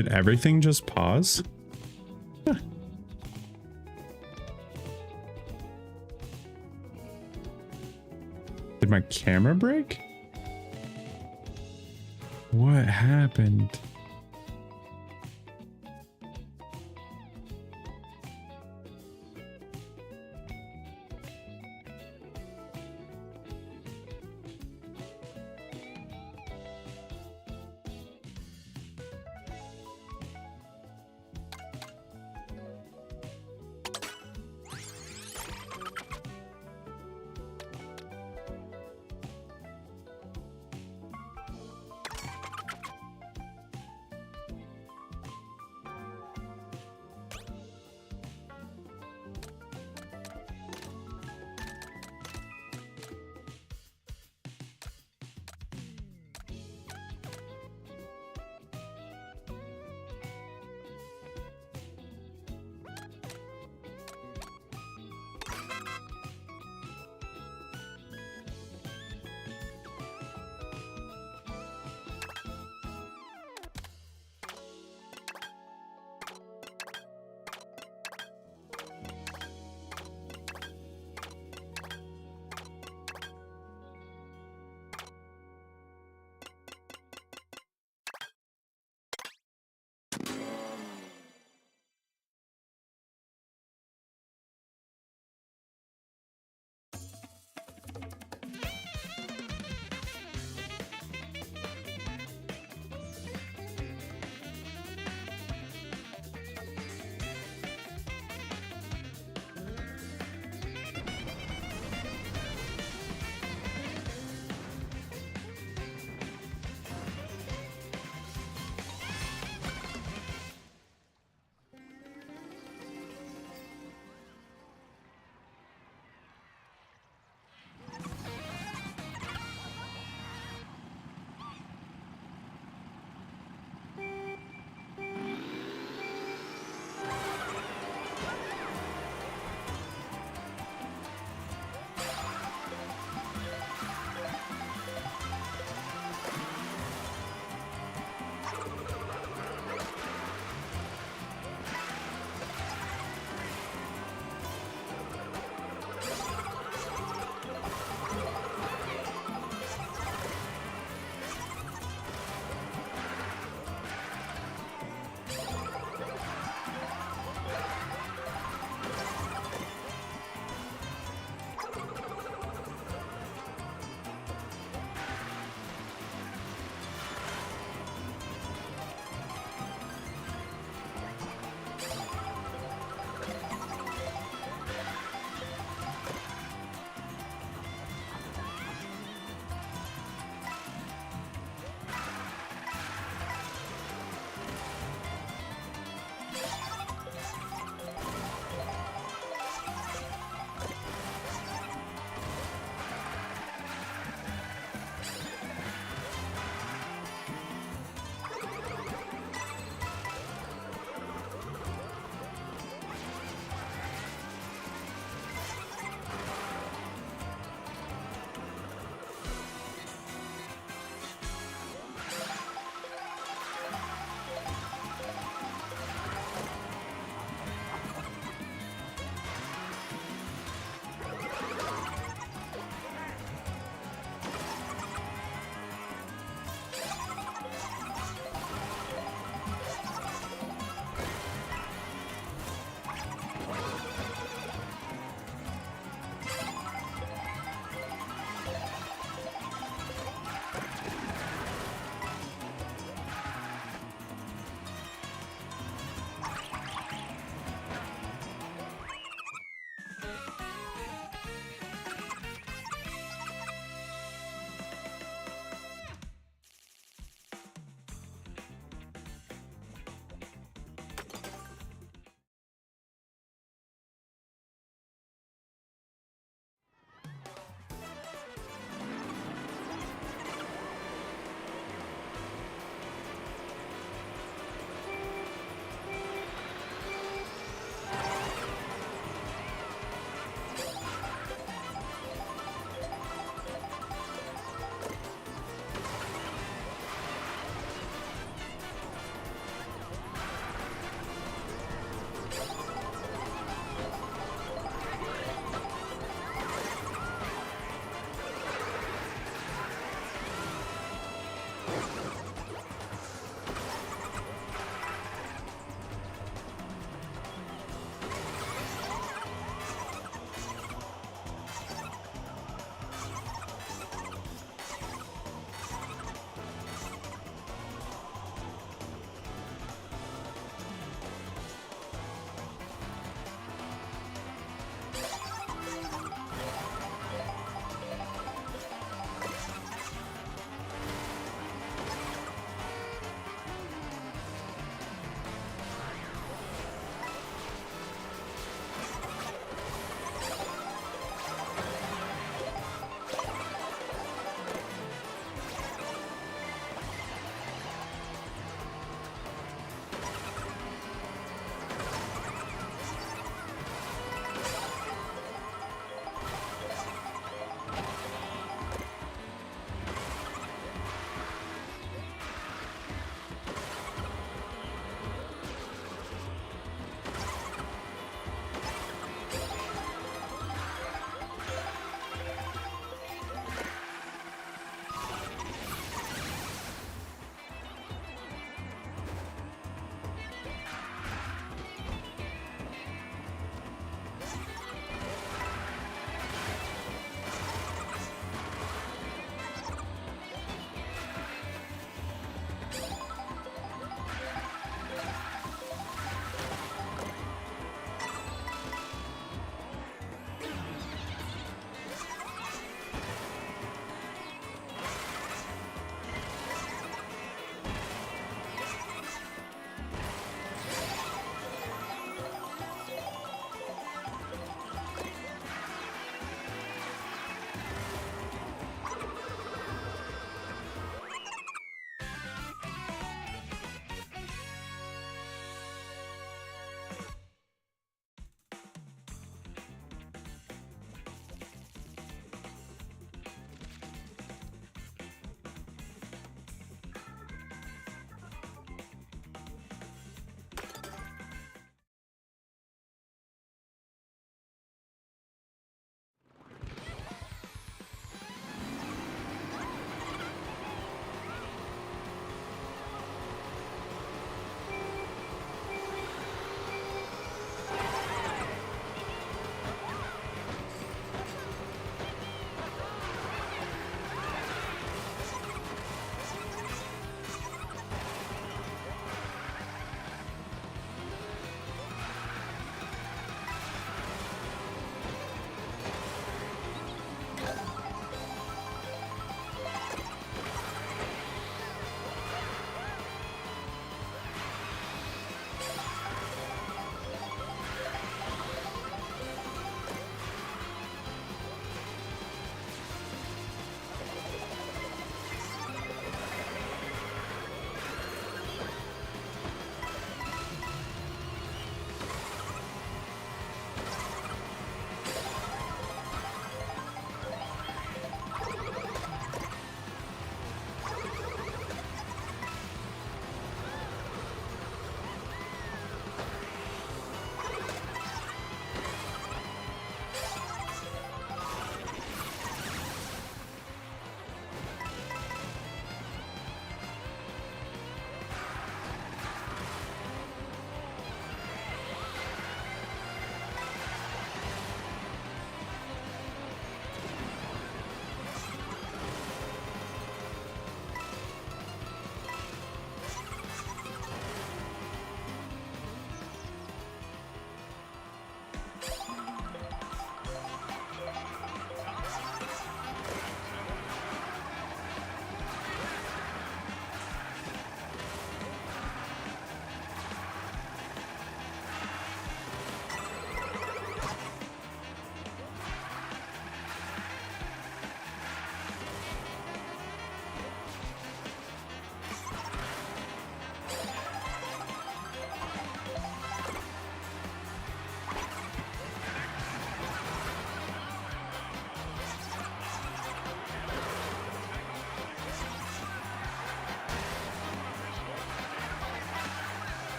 Did everything just pause? Huh. Did my camera break? What happened?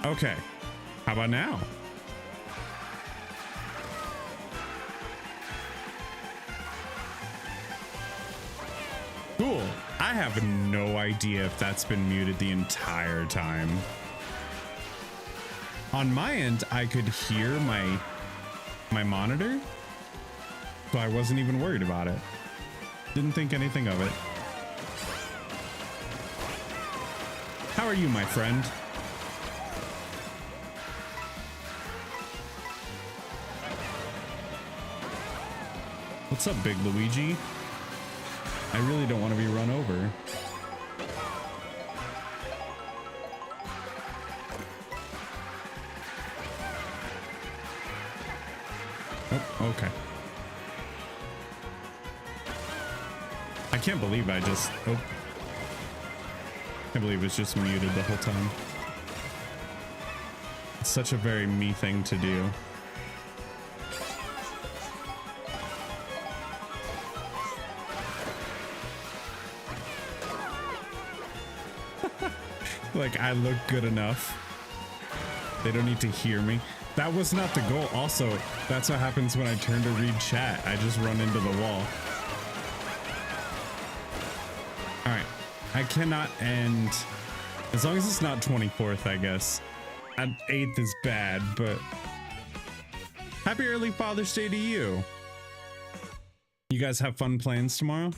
Okay. How about now? Cool. I have no idea if that's been muted the entire time. On my end, I could hear my monitor, so I wasn't even worried about it. Didn't think anything of it. How are you, my friend? What's up, Big Luigi? I really don't want to be run over. Oh, okay. I can't believe I just... Oh. I can't believe it's just muted the whole time. It's such a very me thing to do. Like, I look good enough. They don't need to hear me. That was not the goal. Also, that's what happens when I turn to read chat. I just run into the wall. All right. I cannot end. As long as it's not 24th, I guess. 8th is bad, but happy early Father's Day to you. You guys have fun plans tomorrow?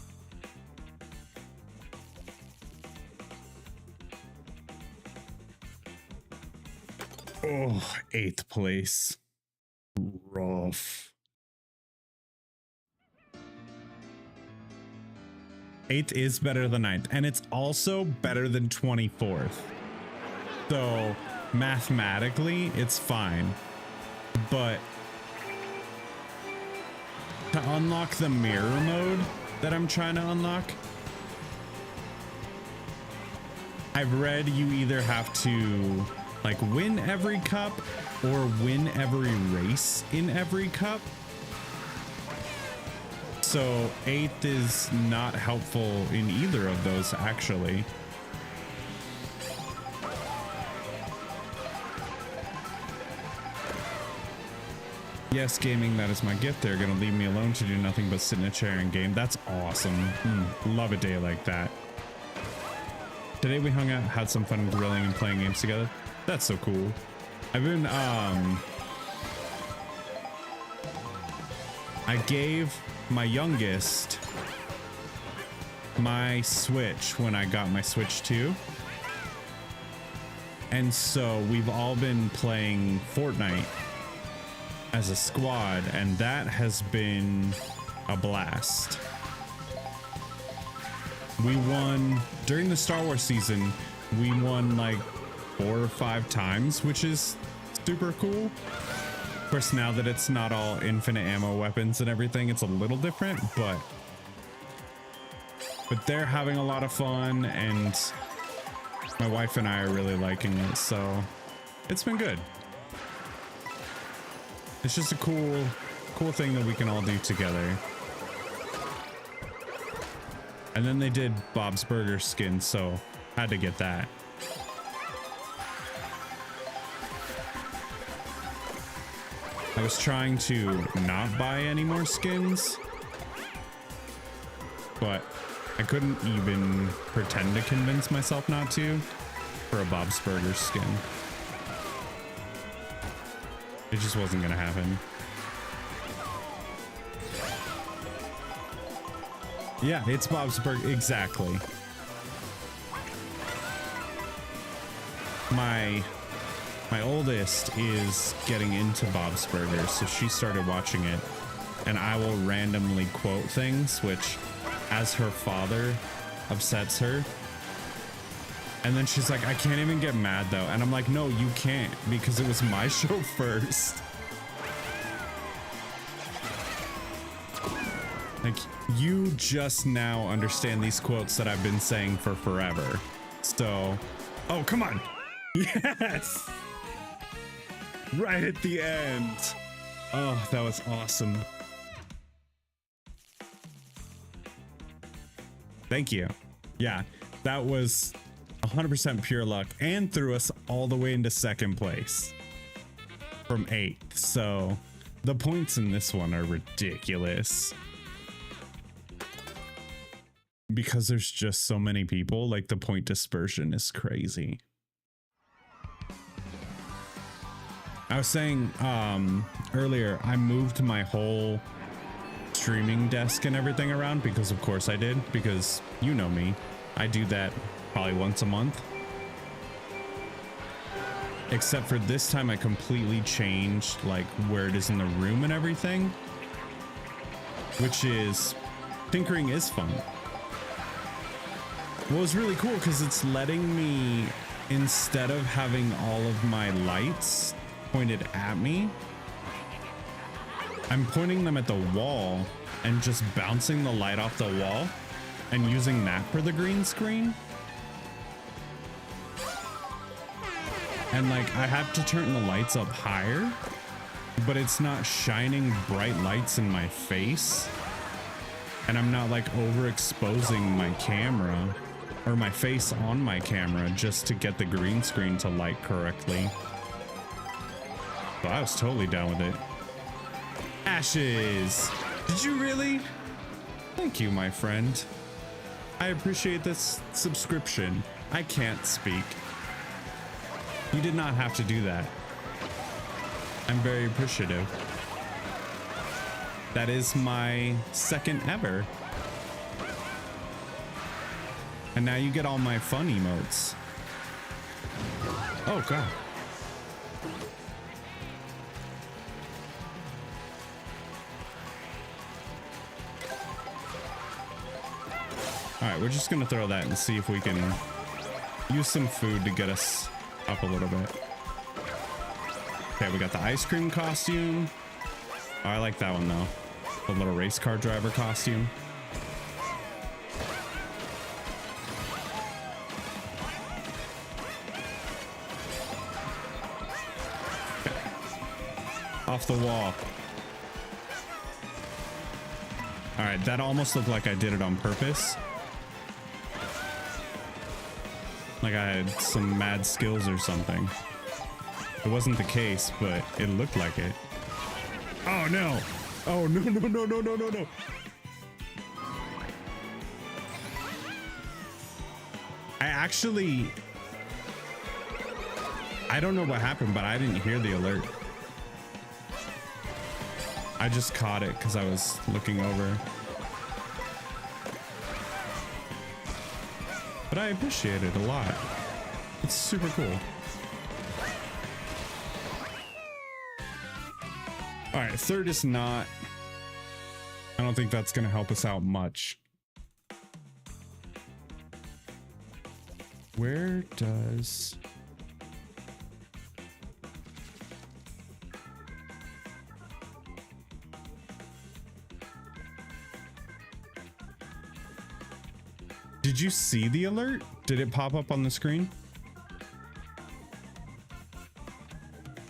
Oh, 8th place. Rough. 8th is better than 9th, and it's also better than 24th. So mathematically, it's fine. But to unlock the mirror mode that I'm trying to unlock, I've read you either have to like win every cup or win every race in every cup. So 8th is not helpful in either of those, actually. Yes, gaming, that is my gift. They're gonna leave me alone to do nothing but sit in a chair and game. That's awesome. Love a day like that. Today we hung out, had some fun grilling and playing games together. That's so cool. I've been, I gave my youngest my Switch when I got my Switch 2. And so we've all been playing Fortnite as a squad, and that has been a blast. We won during the Star Wars season. We won like 4 or 5 times, which is super cool. Of course, now that it's not all infinite ammo weapons and everything, it's a little different, but they're having a lot of fun, and my wife and I are really liking it, so it's been good. It's just a cool thing that we can all do together. And then they did Bob's Burger skin, so had to get that. I was trying to not buy any more skins, but I couldn't even pretend to convince myself not to for a Bob's Burger skin. It just wasn't gonna happen. Yeah, it's Bob's Burger, exactly. My oldest is getting into Bob's Burgers, so she started watching it, and I will randomly quote things, which, as her father, upsets her. And then she's like, I can't even get mad though. And I'm like, no, you can't, because it was my show first. Like, you just now understand these quotes that I've been saying for forever. So, oh, come on. Yes. Right at the end. Oh, that was awesome. Thank you. Yeah, that was 100% pure luck and threw us all the way into second place from 8th. So the points in this one are ridiculous because there's just so many people. Like the point dispersion is crazy. I was saying earlier, I moved my whole streaming desk and everything around because of course I did, because you know me, I do that probably once a month. Except for this time I completely changed like where it is in the room and everything, which is, tinkering is fun. Well, it's really cool because it's letting me, instead of having all of my lights pointed at me, I'm pointing them at the wall and just bouncing the light off the wall and using that for the green screen. And like I have to turn the lights up higher, but it's not shining bright lights in my face. And I'm not like overexposing my camera or my face on my camera just to get the green screen to light correctly. So I was totally down with it. Ashes, did you really? Thank you, my friend. I appreciate this subscription. I can't speak. You did not have to do that. I'm very appreciative. That is my second ever. And now you get all my fun emotes. Oh God. All right, we're just gonna throw that and see if we can use some food to get us up a little bit. Okay, we got the ice cream costume. Oh, I like that one though. The little race car driver costume. Okay. Off the wall. All right, that almost looked like I did it on purpose. Like I had some mad skills or something. It wasn't the case, but it looked like it. Oh no! Oh no, no, no, no, no, no, no. I don't know what happened, but I didn't hear the alert. I just caught it because I was looking over. But I appreciate it a lot. It's super cool. All right, third is not. I don't think that's going to help us out much. Where does... Did you see the alert? Did it pop up on the screen?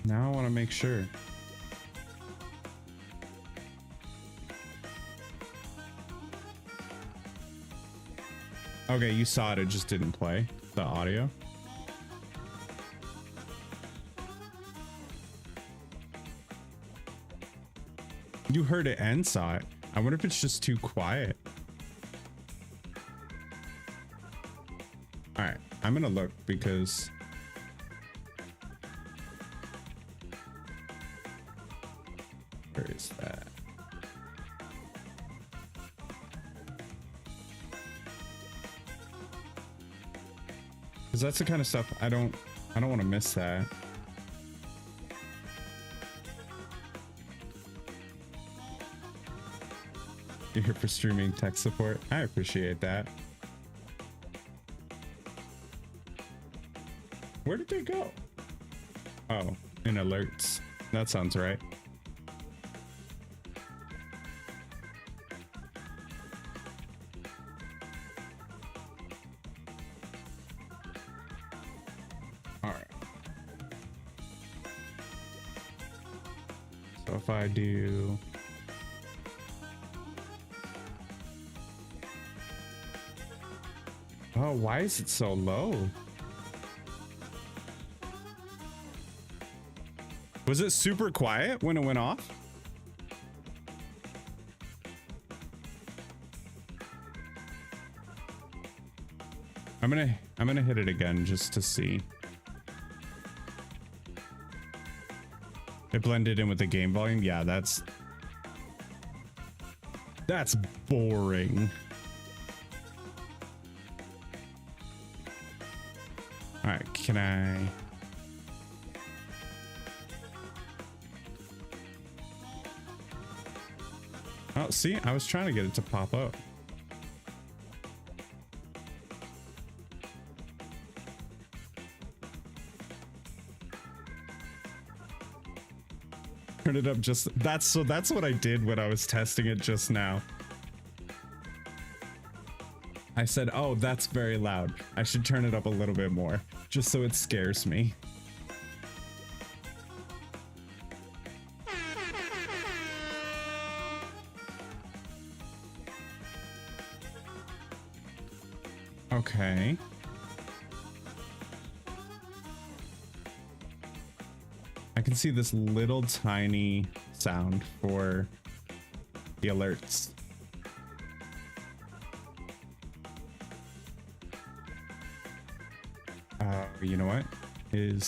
Now I want to make sure. Okay, you saw it, it just didn't play the audio. You heard it and saw it. I wonder if it's just too quiet. All right, I'm gonna look because where is that? Because that's the kind of stuff I don't want to miss that. You're here for streaming tech support. I appreciate that. Where did they go? Oh, in alerts. That sounds right. All right. So if I do... Oh, why is it so low? Was it super quiet when it went off? I'm gonna hit it again just to see. It blended in with the game volume. Yeah, that's boring. All right, can I? Oh, see, I was trying to get it to pop up. Turn it up just that's what I did when I was testing it just now. I said, oh, that's very loud. I should turn it up a little bit more just so it scares me. Okay. I can see this little tiny sound for the alerts. You know what? I'm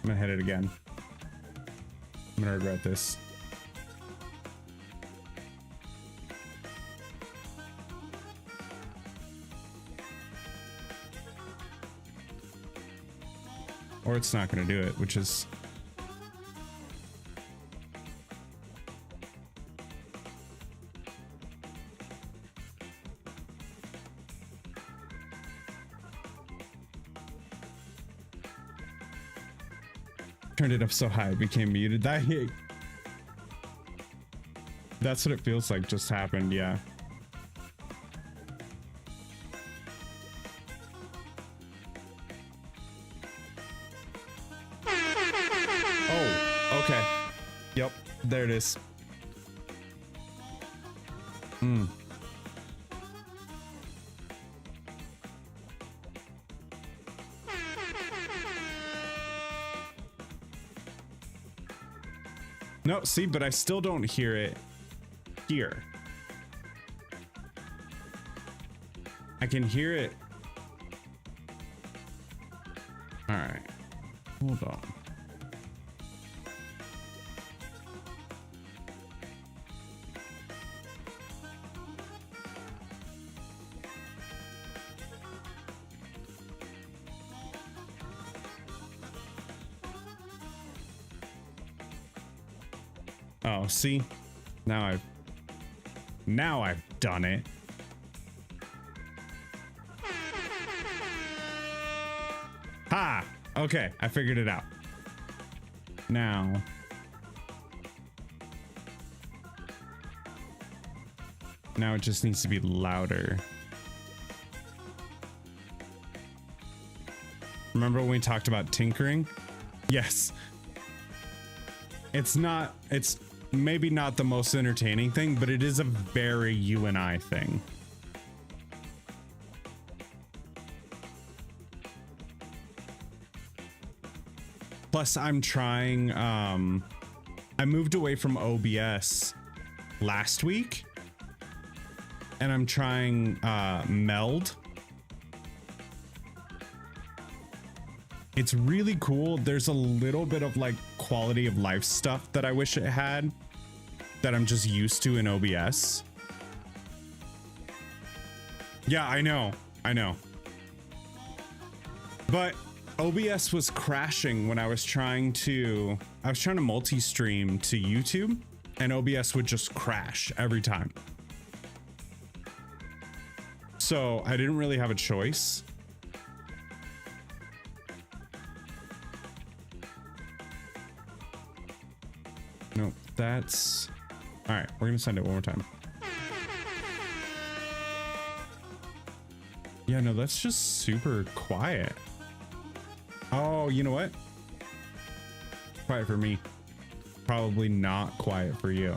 gonna hit it again. I'm gonna regret this. Or it's not going to do it, which is... Turned it up so high it became muted. That's what it feels like just happened, yeah. Okay. Yep, there it is. No, see, but I still don't hear it here. I can hear it. All right, hold on. Oh, see, now I've done it. Ha! Okay, I figured it out. Now it just needs to be louder. Remember when we talked about tinkering? Yes. It's maybe not the most entertaining thing, but it is a very you and I thing. Plus, I'm trying, I moved away from OBS last week, and I'm trying Meld. It's really cool. There's a little bit of like quality of life stuff that I wish it had that I'm just used to in OBS. Yeah, I know. But OBS was crashing when I was trying to multi-stream to YouTube, and OBS would just crash every time. So I didn't really have a choice. Nope, that's... All right, we're gonna send it one more time. Yeah, no, that's just super quiet. Oh, you know what? Quiet for me. Probably not quiet for you.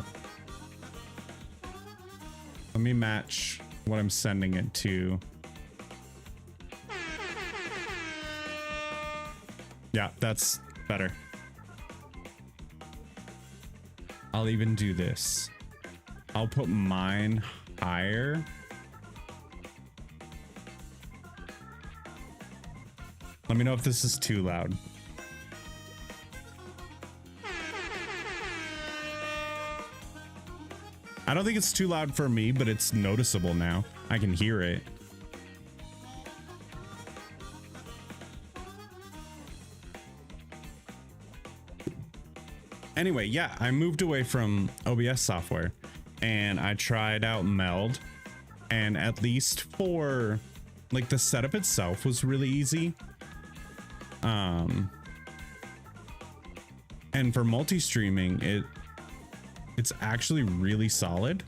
Let me match what I'm sending it to. Yeah, that's better. I'll even do this. I'll put mine higher. Let me know if this is too loud. I don't think it's too loud for me, but it's noticeable now. I can hear it. Anyway, yeah, I moved away from OBS software and I tried out Meld, and at least for like the setup itself was really easy. And for multi-streaming, it's actually really solid.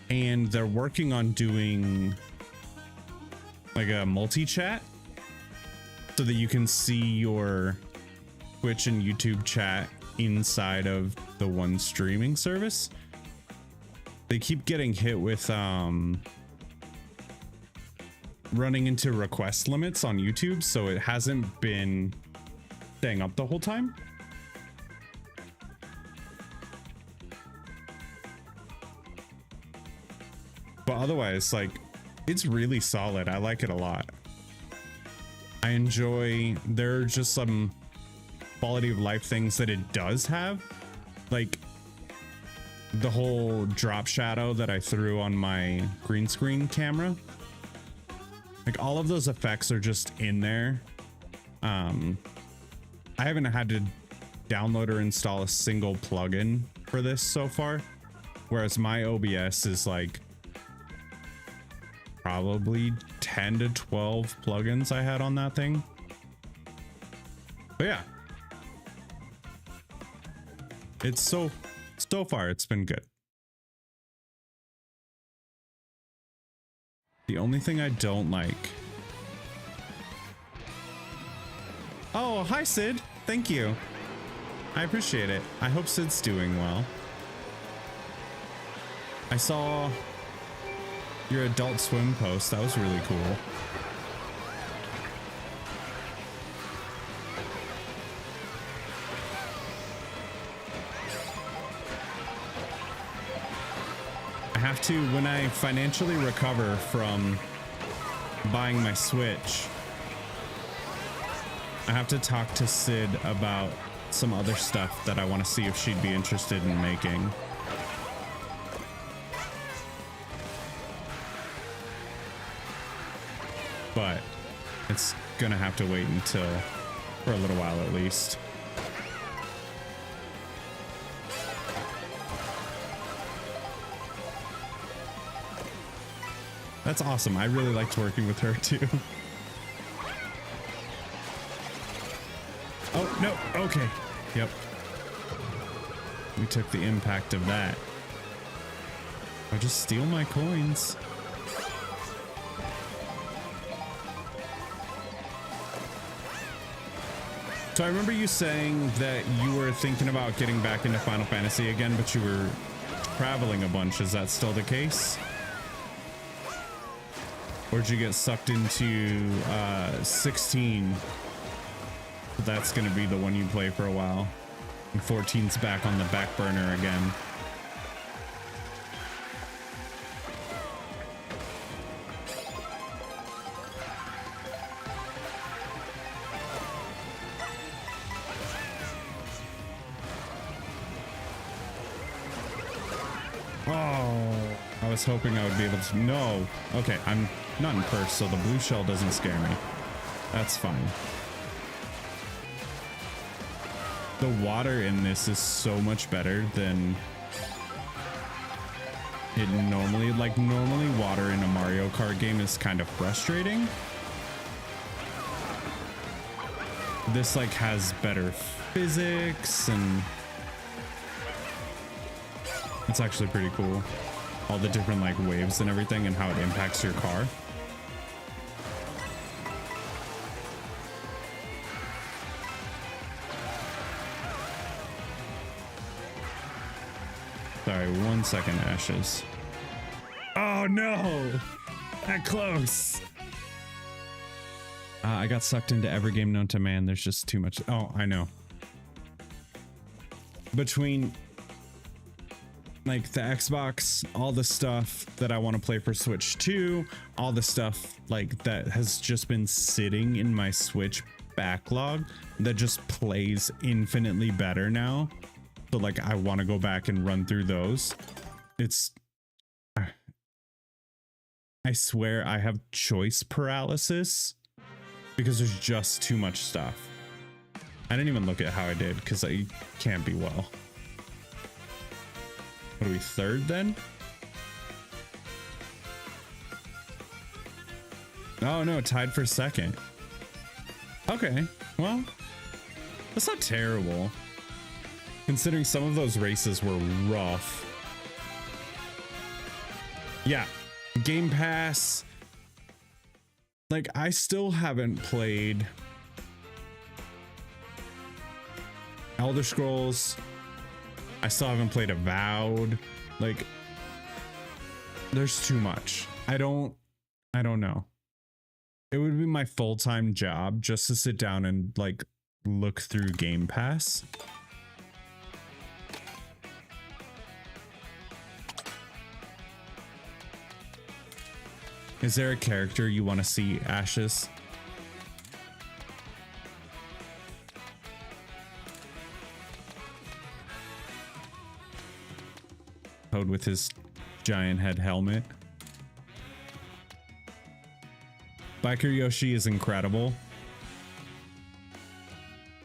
And they're working on doing like a multi-chat so that you can see your Twitch and YouTube chat inside of the one streaming service. They keep getting hit with running into request limits on YouTube, so it hasn't been staying up the whole time. But otherwise, like, it's really solid. I like it a lot. I enjoy, there are just some quality of life things that it does have, like the whole drop shadow that I threw on my green screen camera. Like, all of those effects are just in there. I haven't had to download or install a single plugin for this so far, whereas my OBS is like probably 10 to 12 plugins I had on that thing. But yeah, it's so far it's been good. The only thing I don't like. Oh, hi Sid. Thank you. I appreciate it. I hope Sid's doing well. I saw your Adult Swim post. That was really cool. I have to, when I financially recover from buying my Switch, I have to talk to Sid about some other stuff that I want to see if she'd be interested in making. But it's gonna have to wait until, for a little while at least. That's awesome. I really liked working with her too. Oh, no. Okay. Yep. We took the impact of that. I just steal my coins. So I remember you saying that you were thinking about getting back into Final Fantasy again, but you were traveling a bunch. Is that still the case? Or did you get sucked into 16? That's going to be the one you play for a while. And 14's back on the back burner again. Oh, I was hoping I would be able to. No. Okay, I'm not in purse, so the blue shell doesn't scare me. That's fine. The water in this is so much better than it normally, like normally water in a Mario Kart game is kind of frustrating. This like has better physics and it's actually pretty cool. All the different like waves and everything and how it impacts your car. Sorry, 1 second, Ashes. Oh no! That close! I got sucked into every game known to man. There's just too much. Oh, I know. Between like the Xbox, all the stuff that I want to play for Switch 2, all the stuff like that has just been sitting in my Switch backlog that just plays infinitely better now. So like I want to go back and run through those. It's, I swear I have choice paralysis because there's just too much stuff. I didn't even look at how I did because I can't be well. What are we, third then? Oh no, tied for second. Okay, well, that's not terrible. Considering some of those races were rough. Yeah, Game Pass. Like, I still haven't played Elder Scrolls. I still haven't played Avowed. Like, there's too much. I don't know. It would be my full-time job just to sit down and like look through Game Pass. Is there a character you want to see, Ashes? Toad with his giant head helmet. Biker Yoshi is incredible.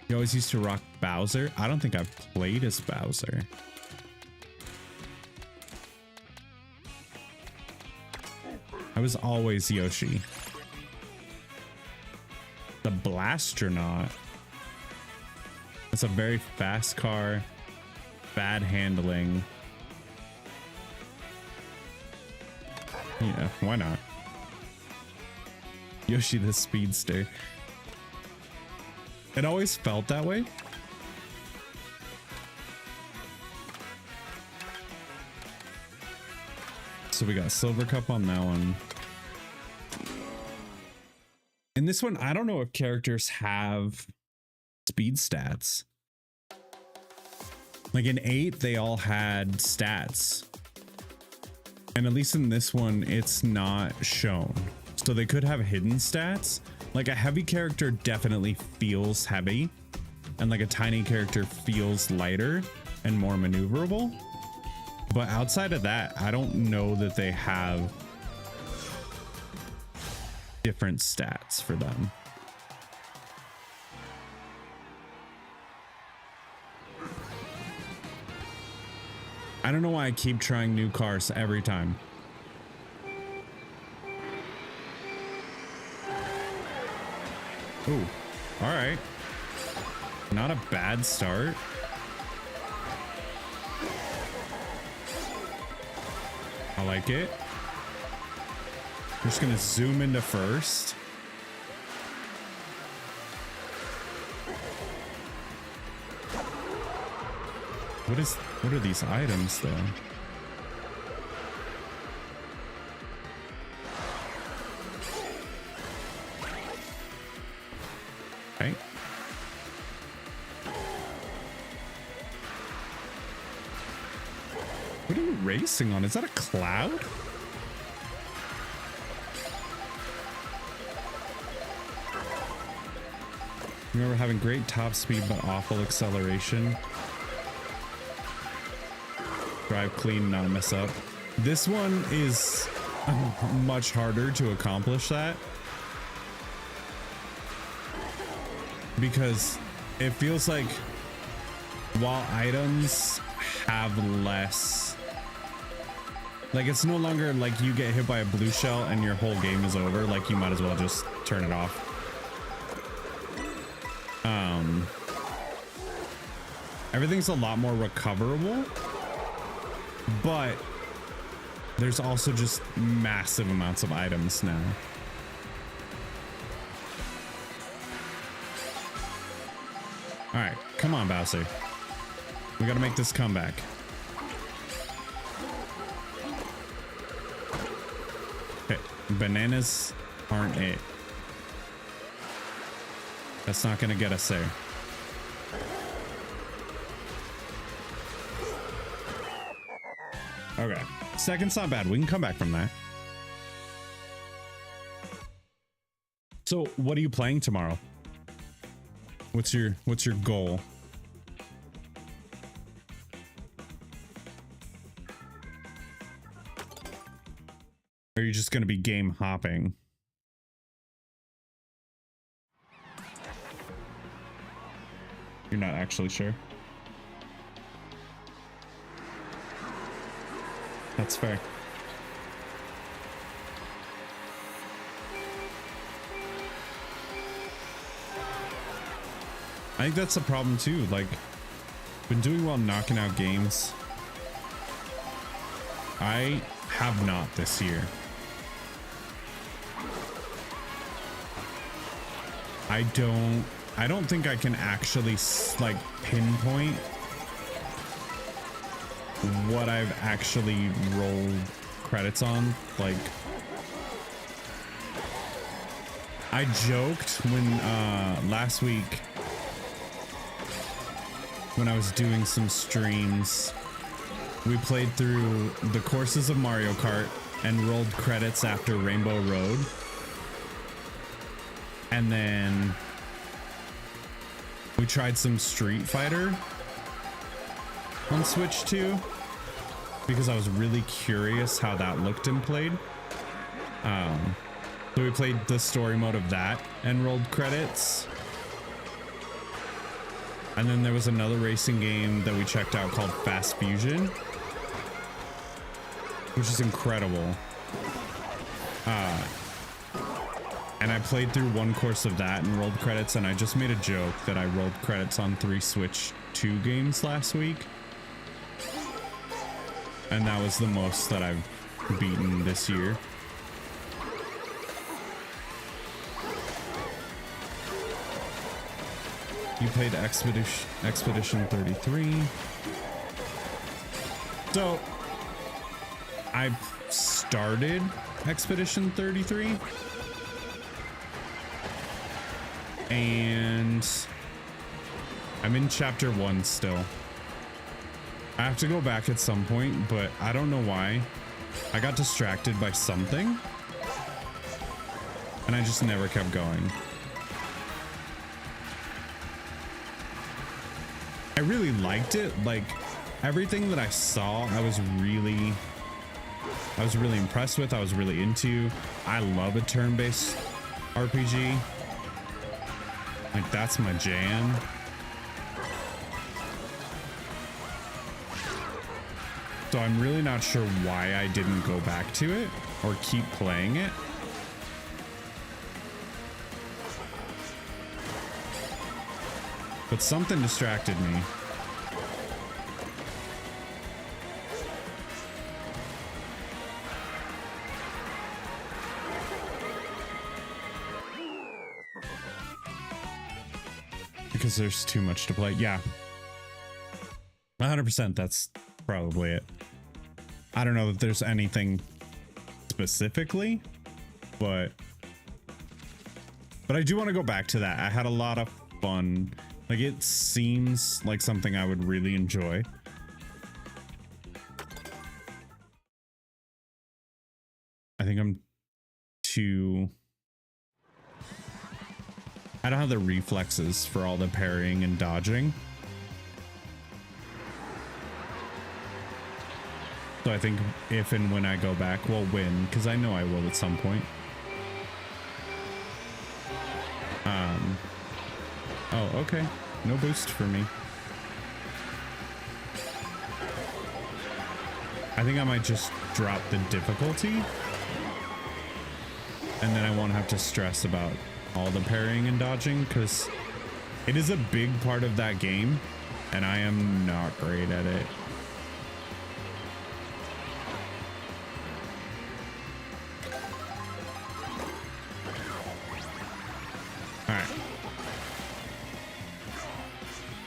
He always used to rock Bowser. I don't think I've played as Bowser. I was always Yoshi. The Blastronaut. It's a very fast car. Bad handling. Yeah, why not? Yoshi the Speedster. It always felt that way. So we got Silver Cup on that one. In this one, I don't know if characters have speed stats. Like in 8, they all had stats. And at least in this one, it's not shown. So they could have hidden stats. Like a heavy character definitely feels heavy. And like a tiny character feels lighter and more maneuverable. But outside of that, I don't know that they have different stats for them. I don't know why I keep trying new cars every time. Ooh, all right. Not a bad start. I like it. I'm just gonna zoom into first. What are these items though? Okay. What are you racing on? Is that a cloud? Remember having great top speed but awful acceleration. Drive clean, not mess up. This one is much harder to accomplish that. Because it feels like while items have less, like it's no longer like you get hit by a blue shell and your whole game is over. Like you might as well just turn it off. Everything's a lot more recoverable, but there's also just massive amounts of items now. All right, come on, Bowser. We gotta make this comeback. Bananas aren't it. That's not gonna get us there. Okay, second's not bad. We can come back from that. So what are you playing tomorrow? What's your goal? Or are you just gonna be game hopping? You're not actually sure? That's fair. I think that's the problem too. Like, been doing well knocking out games. I have not this year. I don't think I can actually like pinpoint what I've actually rolled credits on. Like, I joked when last week when I was doing some streams, we played through the courses of Mario Kart and rolled credits after Rainbow Road. And then we tried some Street Fighter on Switch 2 because I was really curious how that looked and played. So we played the story mode of that and rolled credits. And then there was another racing game that we checked out called Fast Fusion, which is incredible. And I played through one course of that and rolled credits, and I just made a joke that I rolled credits on 3 Switch 2 games last week. And that was the most that I've beaten this year. You played Expedition 33. So I started Expedition 33. And I'm in chapter 1 still. I have to go back at some point, but I don't know why. I got distracted by something and I just never kept going. I really liked it. Like, everything that I saw, I was really impressed with. I was really into. I love a turn-based RPG. Like, that's my jam. So I'm really not sure why I didn't go back to it or keep playing it. But something distracted me. Because there's too much to play. Yeah. 100%, that's probably it. I don't know that there's anything specifically, but I do want to go back to that. I had a lot of fun. Like, it seems like something I would really enjoy. I think I'm too... I don't have the reflexes for all the parrying and dodging. So I think if and when I go back, we'll win, because I know I will at some point. Oh, okay. No boost for me. I think I might just drop the difficulty. And then I won't have to stress about all the parrying and dodging, because it is a big part of that game, and I am not great at it. Alright.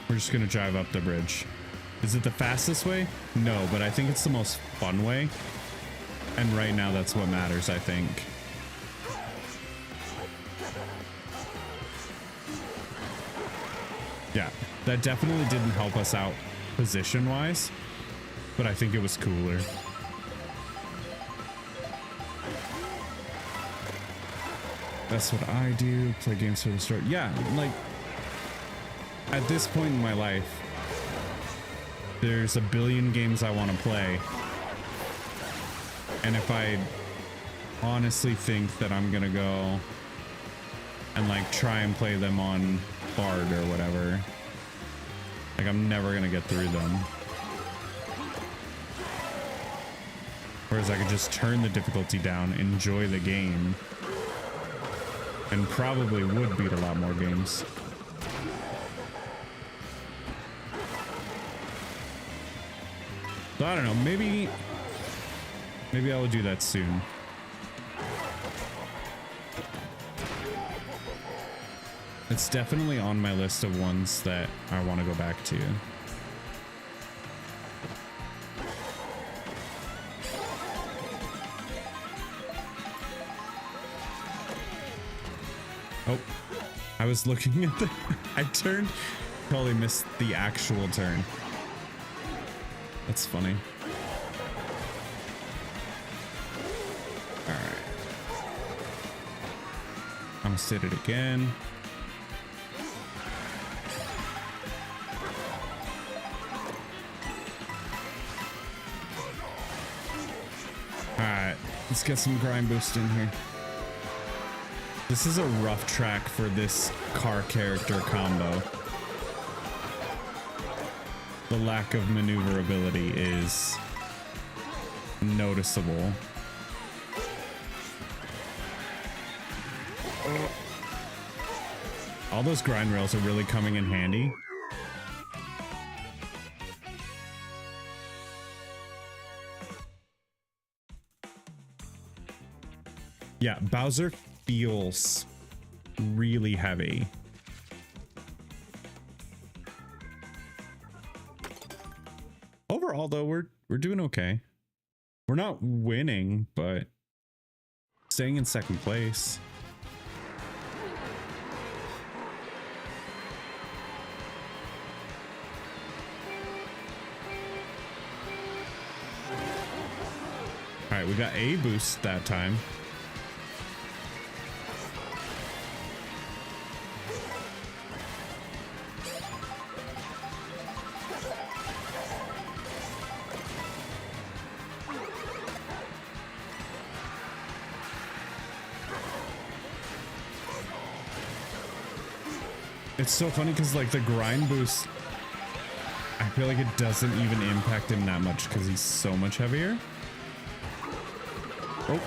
We're just gonna drive up the bridge. Is it the fastest way? No, but I think it's the most fun way. And right now that's what matters, I think. Yeah, that definitely didn't help us out position-wise, but I think it was cooler. That's what I do, play games for the story. Yeah, like, at this point in my life, there's a billion games I want to play. And if I honestly think that I'm gonna go and like try and play them on Bard or whatever, like I'm never gonna get through them. Whereas I could just turn the difficulty down, enjoy the game, and probably would beat a lot more games. So I don't know, maybe I will do that soon. It's definitely on my list of ones that I want to go back to. Oh, I was looking at the... I turned, totally missed the actual turn. That's funny. All right. I'm gonna sit it again. All right, let's get some grind boost in here. This is a rough track for this car character combo. The lack of maneuverability is noticeable. All those grind rails are really coming in handy. Yeah, Bowser feels really heavy. Overall, though, we're doing okay. We're not winning, but staying in second place. All right, we got a boost that time. It's so funny because like the grind boost, I feel like it doesn't even impact him that much because he's so much heavier. Oh.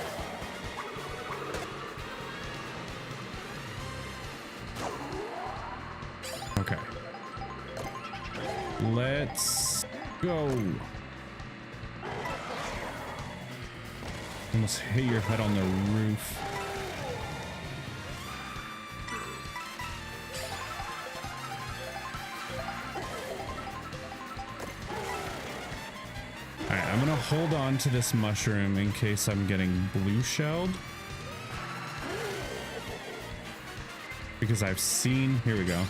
Okay. Let's go. Almost hit your head on the roof. I'm gonna hold on to this mushroom in case I'm getting blue shelled. Because I've seen, here we go.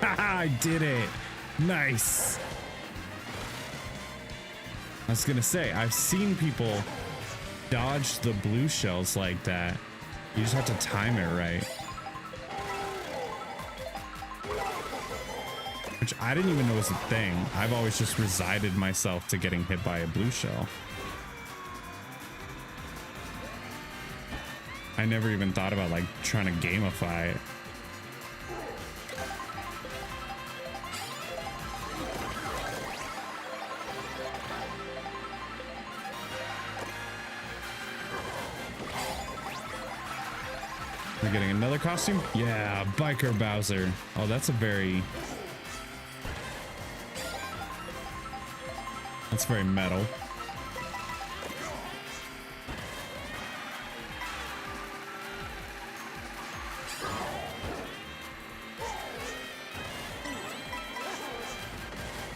Haha, I did it. Nice. I was gonna say, I've seen people dodge the blue shells like that. You just have to time it right. Which I didn't even know was a thing. I've always just resided myself to getting hit by a blue shell. I never even thought about like trying to gamify it. We're getting another costume? Yeah, Biker Bowser. Oh, that's a very... That's very metal. All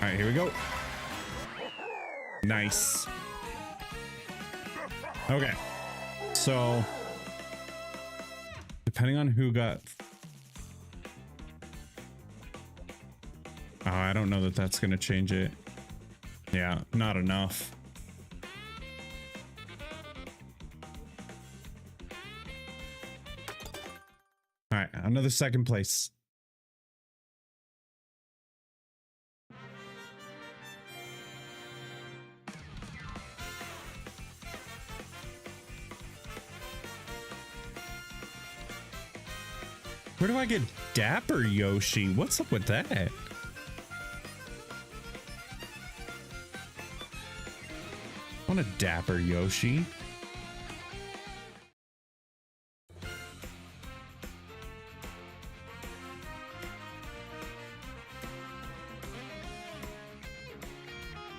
right, here we go. Nice. Okay. So, depending on who got I don't know that that's going to change it. Yeah, not enough. All right, another second place. Where do I get Dapper Yoshi? What's up with that? I want a Dapper Yoshi.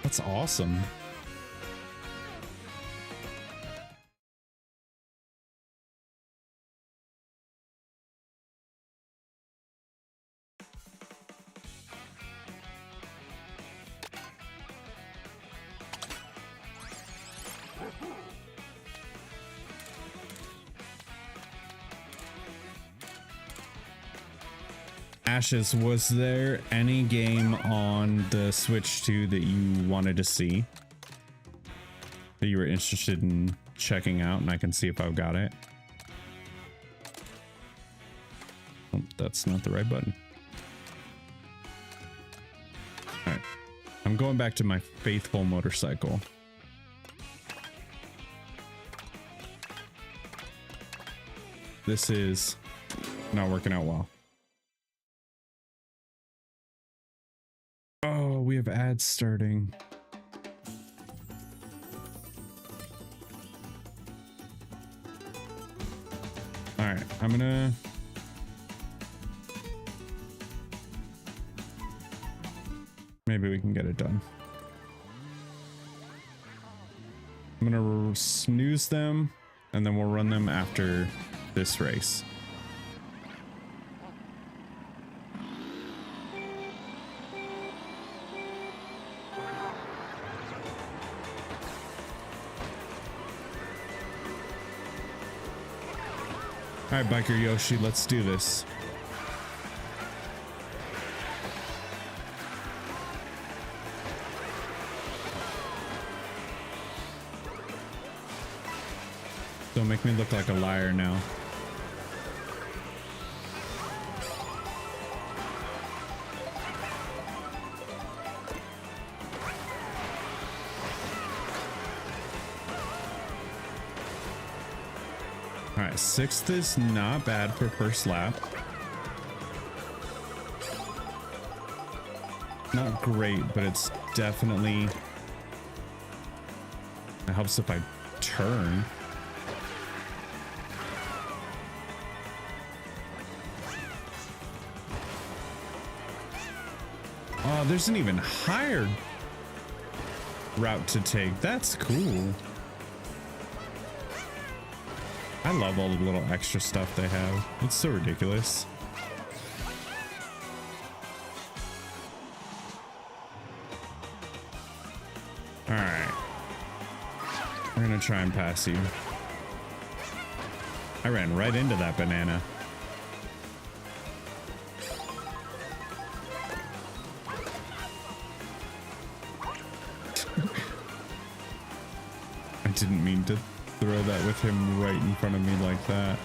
That's awesome. Ashes, was there any game on the Switch 2 that you wanted to see? That you were interested in checking out, and I can see if I've got it. Oh, that's not the right button. Alright. I'm going back to my faithful motorcycle. This is not working out well. Oh, we have ads starting. All right, I'm gonna... Maybe we can get it done. I'm gonna snooze them, and then we'll run them after this race. All right, Biker Yoshi, let's do this. Don't make me look like a liar now. All right, 6th is not bad for first lap. Not great, but it's definitely... It helps if I turn. Oh, there's an even higher route to take. That's cool. I love all the little extra stuff they have. It's so ridiculous. All right. We're gonna try and pass you. I ran right into that banana. I didn't mean to throw that with him right in front of me like that.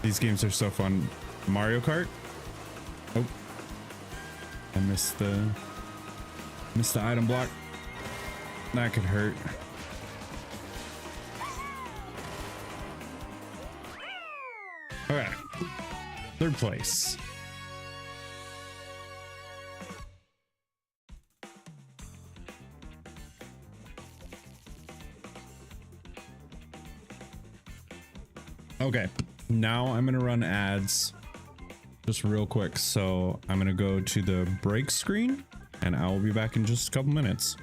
These games are so fun. Mario Kart? Oh. I missed the item block. That could hurt. Okay. 3rd place. Okay, now I'm gonna run ads just real quick. So I'm gonna go to the break screen and I will be back in just a couple minutes.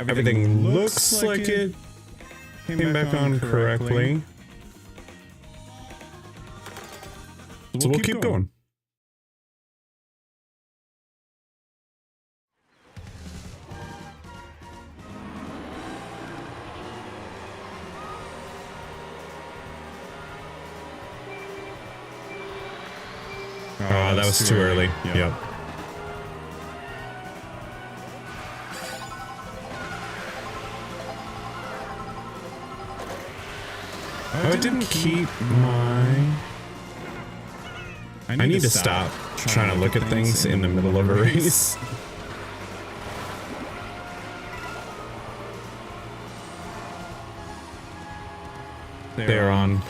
everything looks like it came back on correctly. So we'll keep going. Oh, that was too early. Yep. Oh, it didn't keep my... I need to stop trying to look at things in the middle of a race. They're on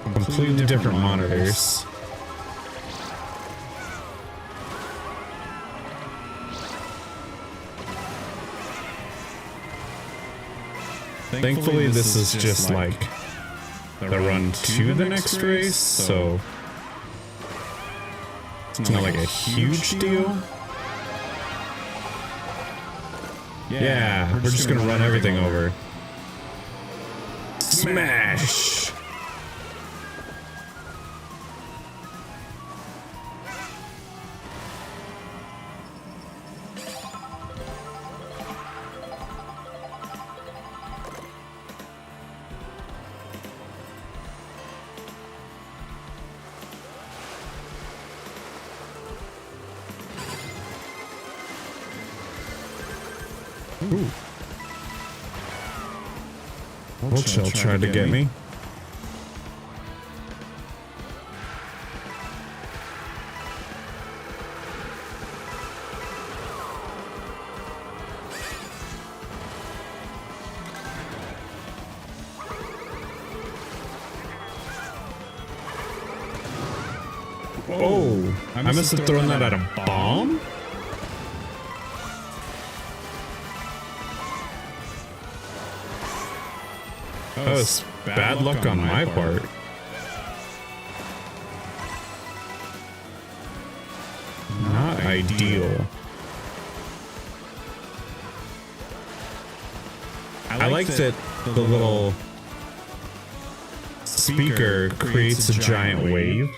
completely different monitors. Thankfully, this is just like the run to the next race, so it's not like a huge deal. Yeah, we're just gonna run everything over. Smash! Ooh. Shell tried to get me. Oh, I must have thrown that at a bomb? That was bad luck on my part. Not ideal. I like that the little speaker creates a giant wave.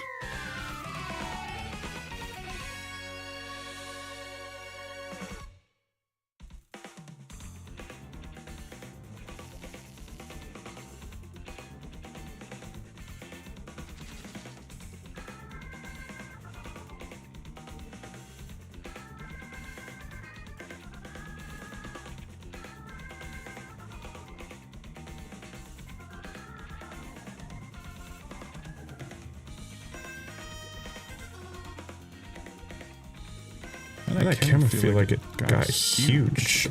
That camera feel like it got huge.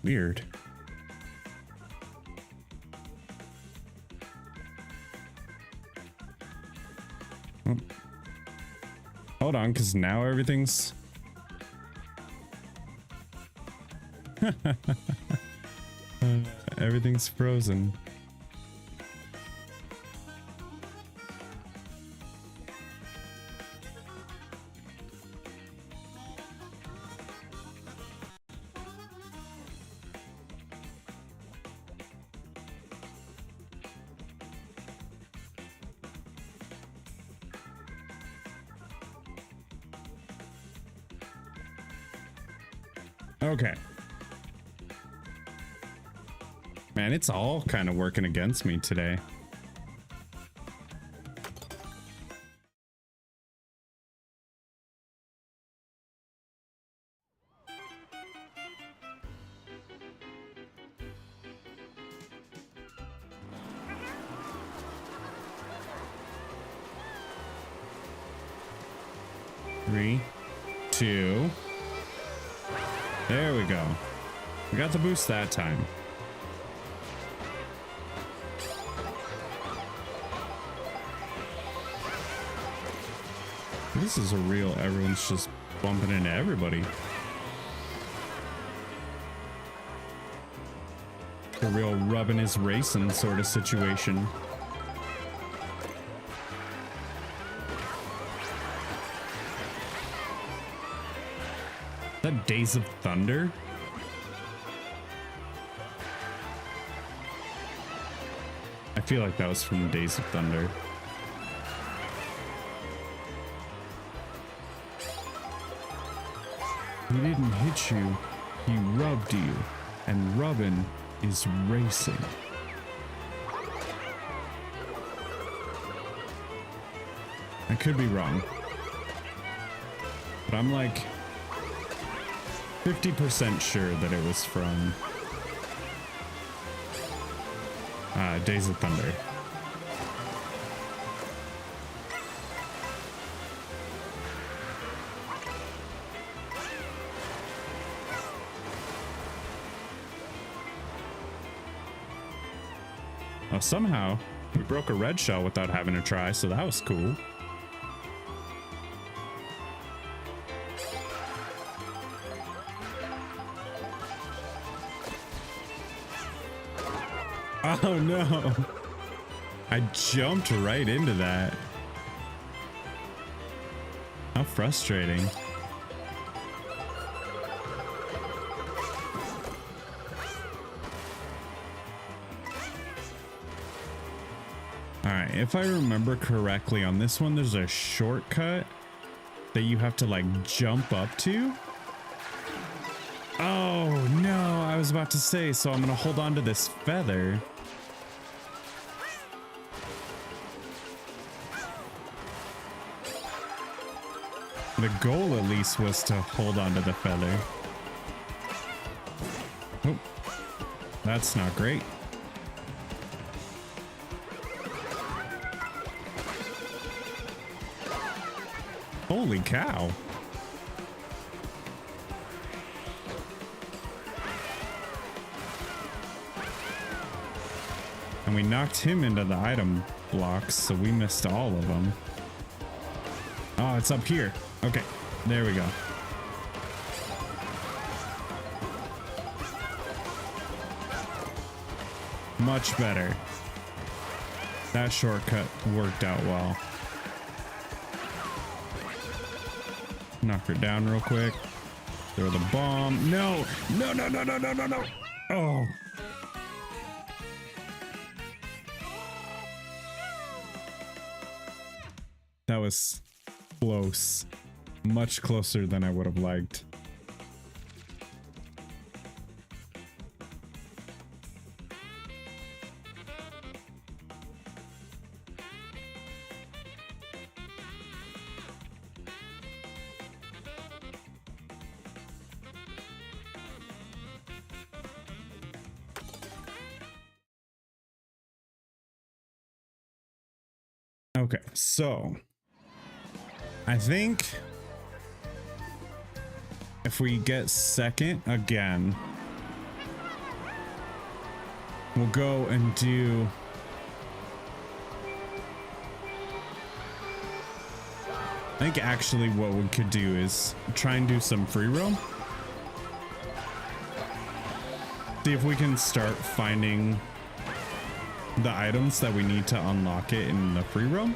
Weird. Oh. Hold on, because now everything's... everything's frozen. Okay. Man, it's all kind of working against me today. Three, two. There we go. We got the boost that time. This is a real, everyone's just bumping into everybody. A real rubbing his racing sort of situation. Is that Days of Thunder? I feel like that was from Days of Thunder. He didn't hit you, he rubbed you, and rubbing is racing. I could be wrong, but I'm like 50% sure that it was from Days of Thunder. Well, somehow we broke a red shell without having to try, so that was cool. Oh no! I jumped right into that. How frustrating. Alright, if I remember correctly on this one, there's a shortcut that you have to like jump up to. Oh no, I was about to say, so I'm gonna hold on to this feather. The goal at least was to hold on to the feather. Oh, that's not great. Holy cow. And we knocked him into the item blocks, so we missed all of them. Oh, it's up here. Okay, there we go. Much better. That shortcut worked out well. Knock her down real quick. Throw the bomb. No! No, no, no, no, no, no, no! Oh! That was close. Much closer than I would have liked. Okay, so I think if we get second again, we'll go and do I think actually what we could do is try and do some free roam. See if we can start finding the items that we need to unlock it in the free roam.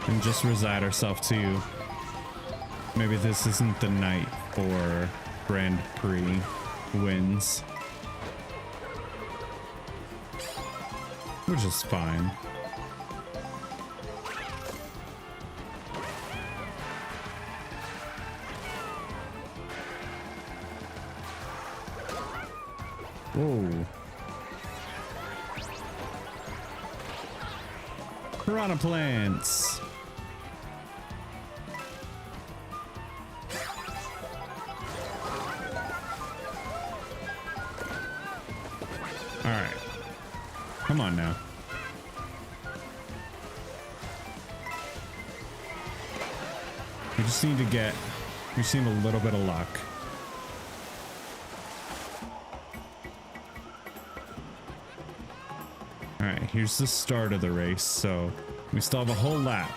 And just reside ourselves to maybe this isn't the night for Grand Prix wins, which is fine. Whoa. Piranha plants. All right. Come on now. We just need a little bit of luck. All right, here's the start of the race. So we still have a whole lap.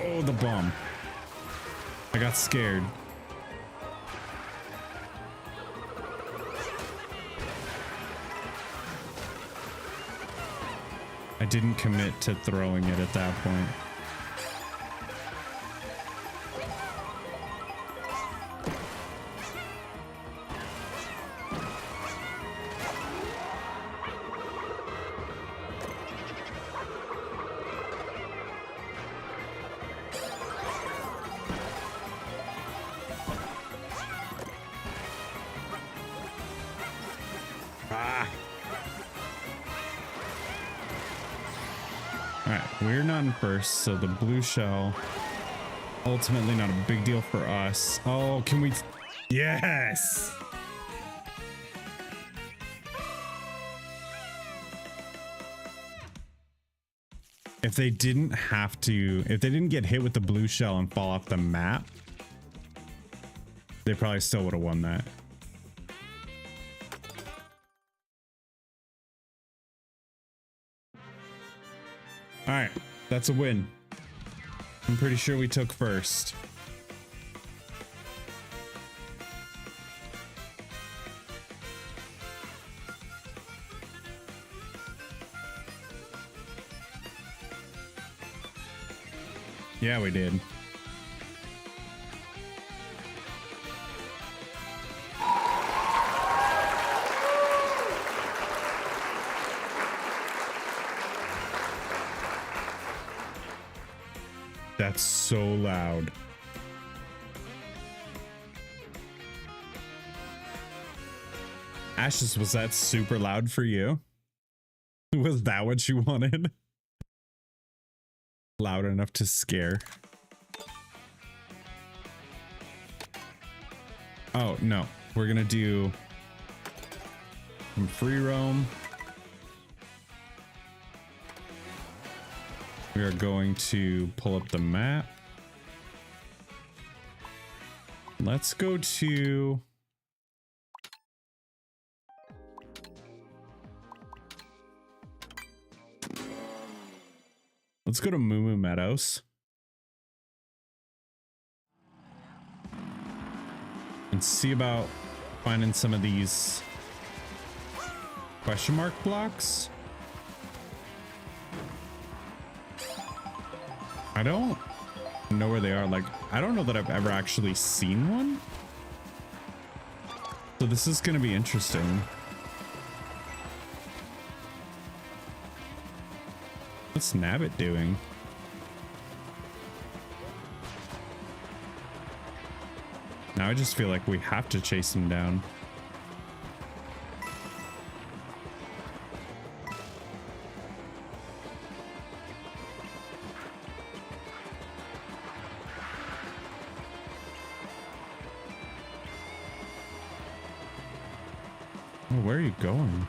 Oh, the bomb. I got scared. I didn't commit to throwing it at that point. We're not in first, so the blue shell, ultimately not a big deal for us. Oh, can we? Yes! If they didn't have to, if they didn't get hit with the blue shell and fall off the map, they probably still would have won that. All right, that's a win. I'm pretty sure we took first. Yeah, we did. That's so loud. Ashes, was that super loud for you? Was that what you wanted? Loud enough to scare. Oh, no. We're gonna do some free roam. We are going to pull up the map. Let's go to... Let's go to Moo Moo Meadows. And see about finding some of these question mark blocks. I don't know where they are. Like, I don't know that I've ever actually seen one. So this is going to be interesting. What's Nabbit doing? Now I just feel like we have to chase him down. Oh, where are you going?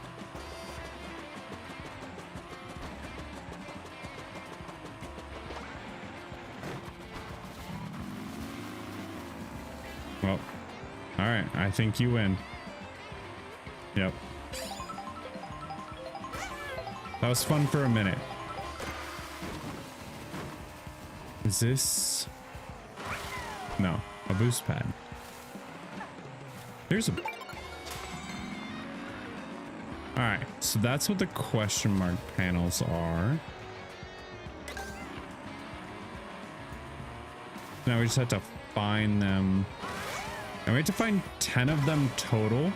Well, all right. I think you win. Yep. That was fun for a minute. Is this? No, a boost pad. There's a... All right, so that's what the question mark panels are. Now we just have to find them. And we have to find 10 of them total.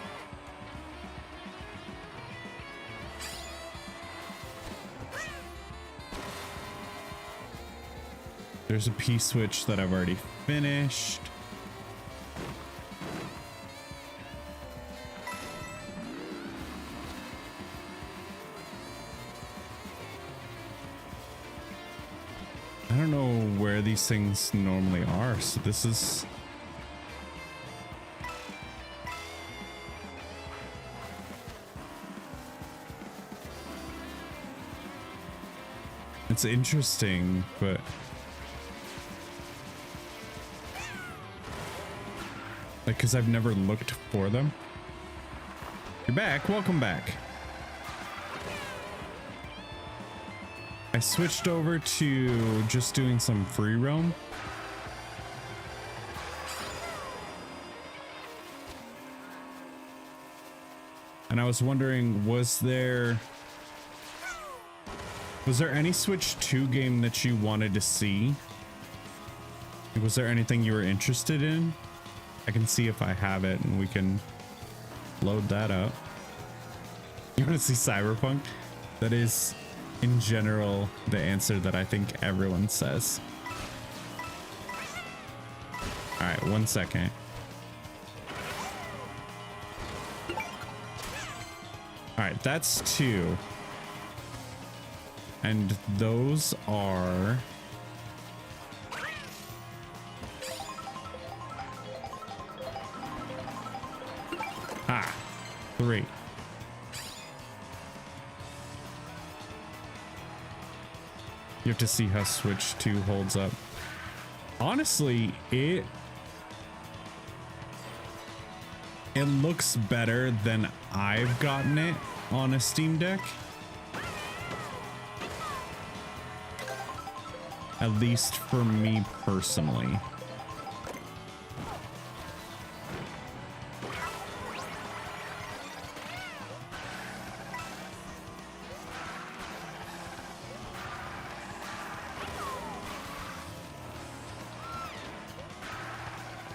There's a P-switch that I've already finished. I don't know where these things normally are, so this is... It's interesting, but... Like, because I've never looked for them. You're back. Welcome back. I switched over to just doing some free roam. And I was wondering, was there any Switch 2 game that you wanted to see? Was there anything you were interested in? I can see if I have it and we can load that up. You want to see Cyberpunk? That is, in general, the answer that I think everyone says. All right, 1 second. All right, that's 2. And those are... Ah, 3. You have to see how Switch 2 holds up. Honestly, it looks better than I've gotten it on a Steam Deck. At least for me personally.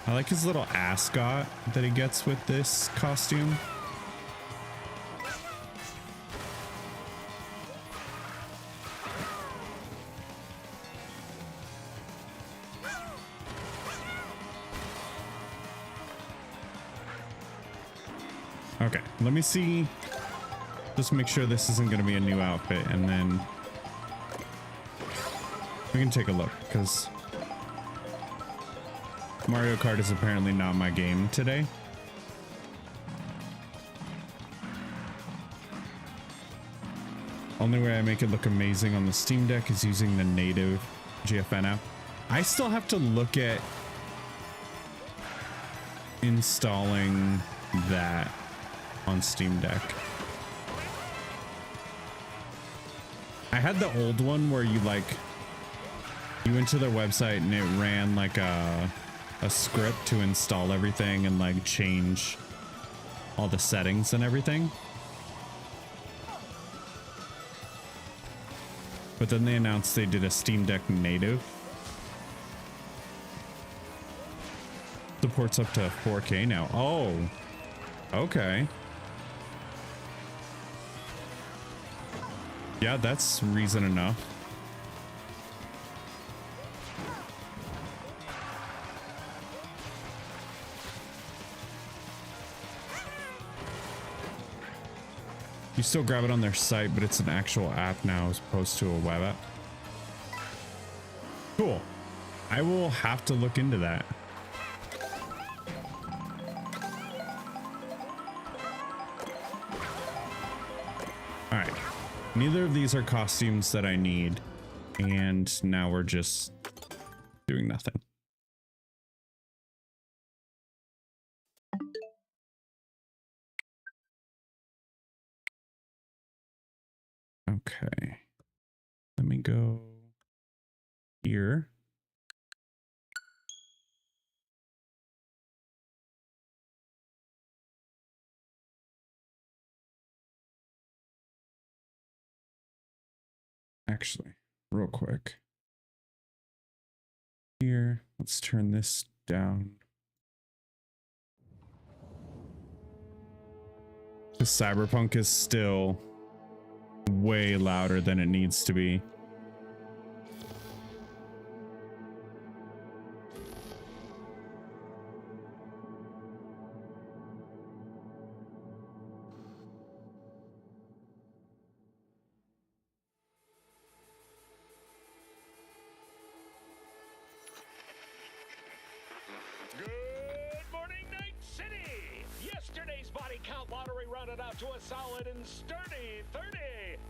I like his little ascot that he gets with this costume. Okay, let me see. Just make sure this isn't going to be a new outfit, and then we can take a look, because Mario Kart is apparently not my game today. Only way I make it look amazing on the Steam Deck is using the native GFN app. I still have to look at installing that on Steam Deck. I had the old one where you went to their website and it ran like a script to install everything and like change all the settings and everything. But then they announced they did a Steam Deck native. Supports up to 4K now. Oh, okay. Yeah, that's reason enough. You still grab it on their site, but it's an actual app now as opposed to a web app. Cool. I will have to look into that. All right. Neither of these are costumes that I need. And now we're just doing nothing. Okay, let me go here. Actually, real quick. Here, let's turn this down. The Cyberpunk is still way louder than it needs to be. Good morning, Night City! Yesterday's body count lottery rounded out to a solid and sturdy 30.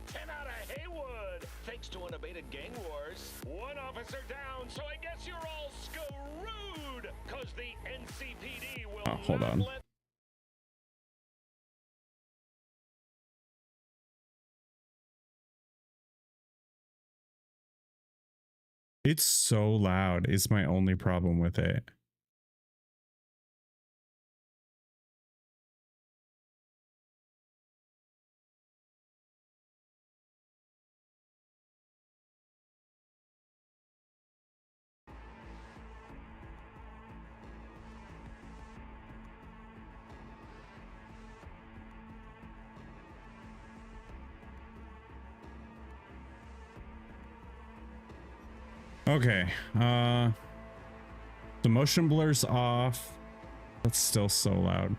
10 out of Haywood, thanks to unabated gang wars. One officer down, so I guess you're all screwed, cause the NCPD will hold not on. let It's so loud is my only problem with it. Okay, the motion blur's off. That's still so loud.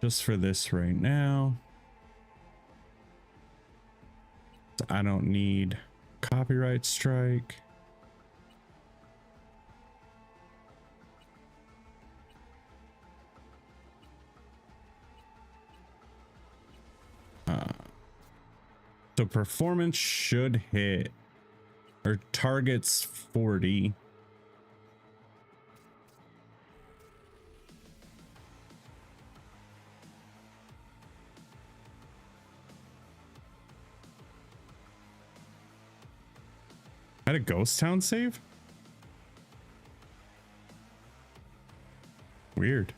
Just for this right now. I don't need copyright strike. So performance should hit, or targets 40. Had a ghost town save? Weird.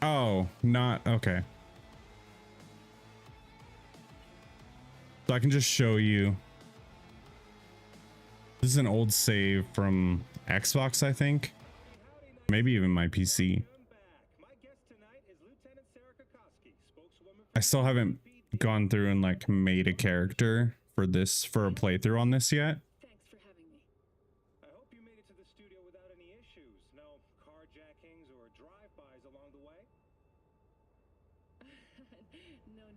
Oh, not okay. So I can just show you. This is an old save from Xbox, I think. Maybe even my PC. I still haven't gone through and like made a character for this, for a playthrough on this yet. Thanks for having me. I hope you made it to the studio without any issues. No carjackings or drive-bys along the way? No.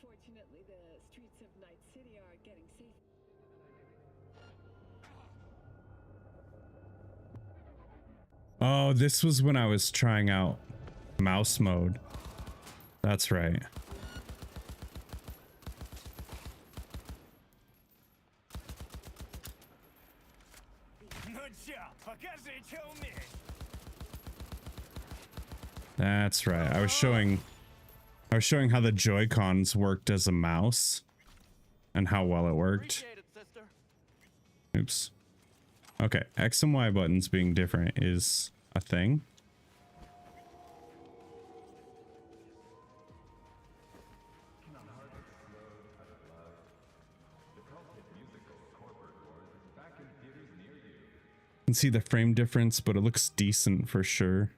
Fortunately, the streets of Night City are getting safe. Oh, this was when I was trying out mouse mode. That's right. That's right. I was showing how the Joy-Cons worked as a mouse and how well it worked. Oops. Okay, X and Y buttons being different is a thing. You can see the frame difference, but it looks decent for sure.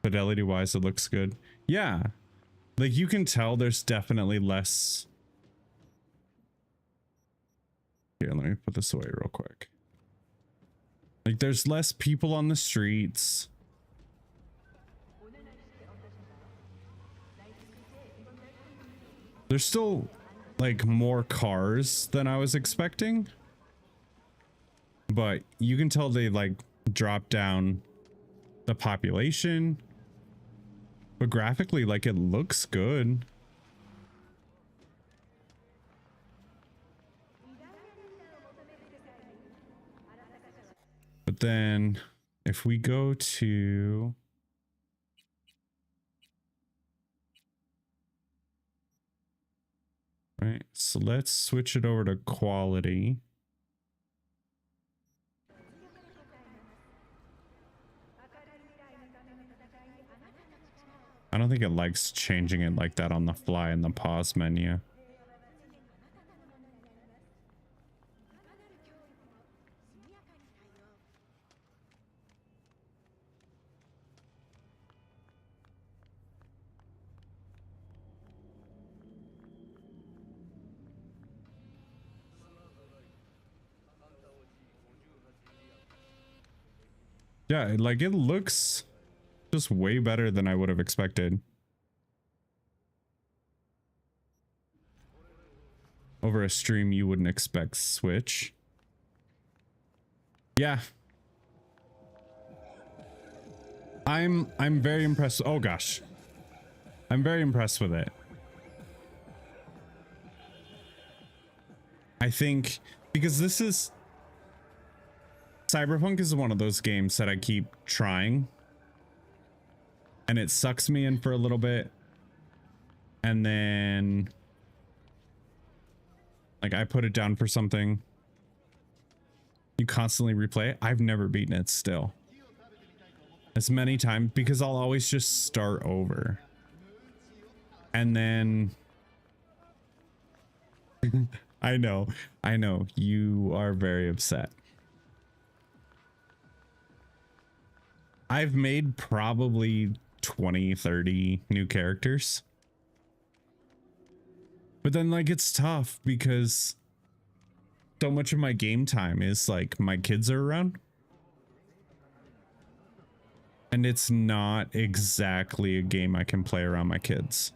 Fidelity wise, it looks good. Yeah, like you can tell there's definitely less. Here, let me put this away real quick. Like there's less people on the streets. There's still like more cars than I was expecting. But you can tell they like drop down the population. But graphically, like it looks good. But then if we go to right, so let's switch it over to quality. I don't think it likes changing it like that on the fly in the pause menu. Yeah, like it looks just way better than I would have expected. Over a stream, you wouldn't expect Switch. Yeah. I'm very impressed. Oh gosh. I'm very impressed with it. I think because this is Cyberpunk is one of those games that I keep trying and it sucks me in for a little bit and then like I put it down for something. You constantly replay it. I've never beaten it still. As many times because I'll always just start over. And then I know you are very upset. I've made probably 20, 30 new characters. But then like it's tough because so much of my game time is like my kids are around. And it's not exactly a game I can play around my kids.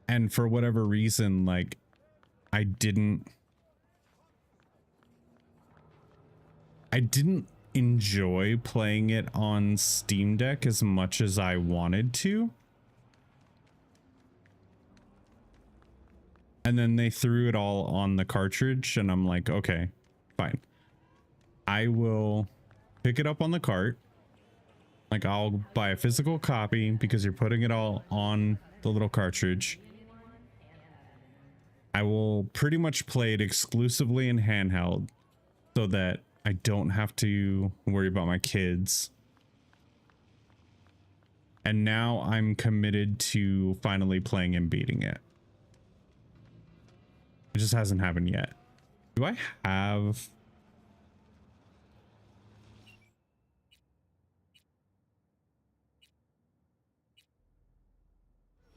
And for whatever reason, like I didn't enjoy playing it on Steam Deck as much as I wanted to. And then they threw it all on the cartridge and I'm like, okay, fine. I will pick it up on the cart. Like I'll buy a physical copy because you're putting it all on the little cartridge. I will pretty much play it exclusively in handheld so that I don't have to worry about my kids. And now I'm committed to finally playing and beating it. It just hasn't happened yet. Do I have...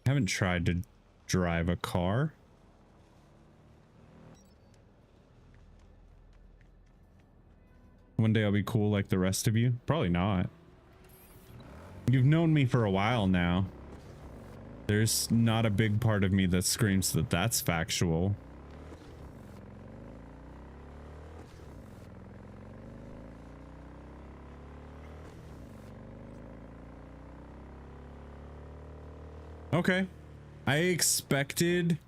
I haven't tried to drive a car. One day I'll be cool like the rest of you. Probably not. You've known me for a while now. There's not a big part of me that screams that that's factual. Okay. I expected,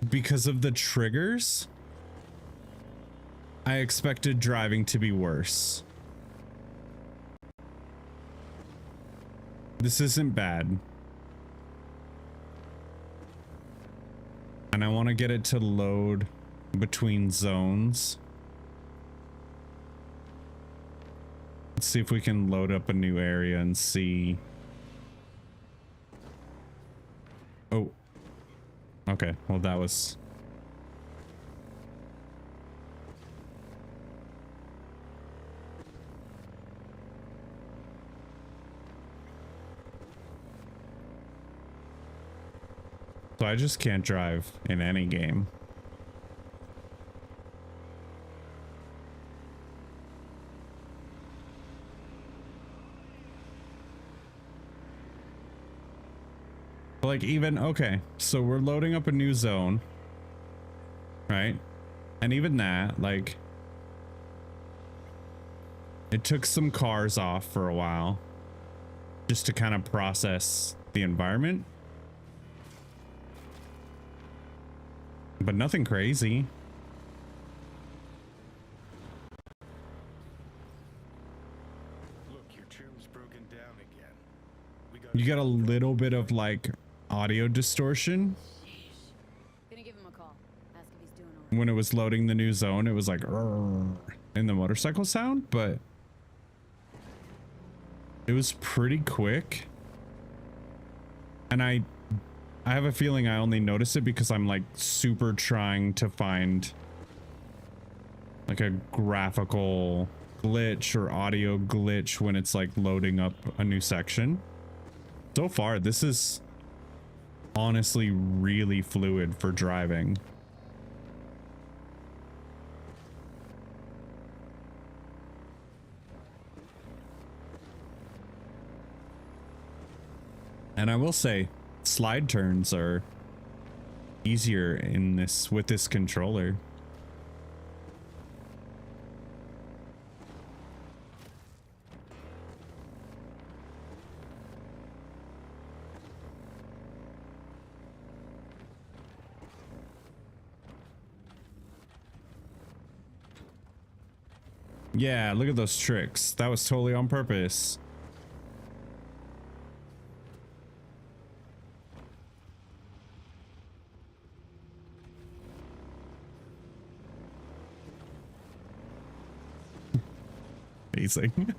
because of the triggers, I expected driving to be worse. This isn't bad. And I want to get it to load between zones. Let's see if we can load up a new area and see. Oh. Okay, well that was... So I just can't drive in any game. Like even, okay, so we're loading up a new zone, right? And even that, like, it took some cars off for a while just to kind of process the environment. But nothing crazy. Look, your trim's broken down again. You get a little bit of like audio distortion. Gonna give him a call. Ask if he's doing all right. When it was loading the new zone, it was like in the motorcycle sound, but it was pretty quick. And I have a feeling I only notice it because I'm like super trying to find like a graphical glitch or audio glitch when it's like loading up a new section. So far, this is honestly really fluid for driving. And I will say, slide turns are easier in this with this controller. Yeah, look at those tricks. That was totally on purpose. Amazing.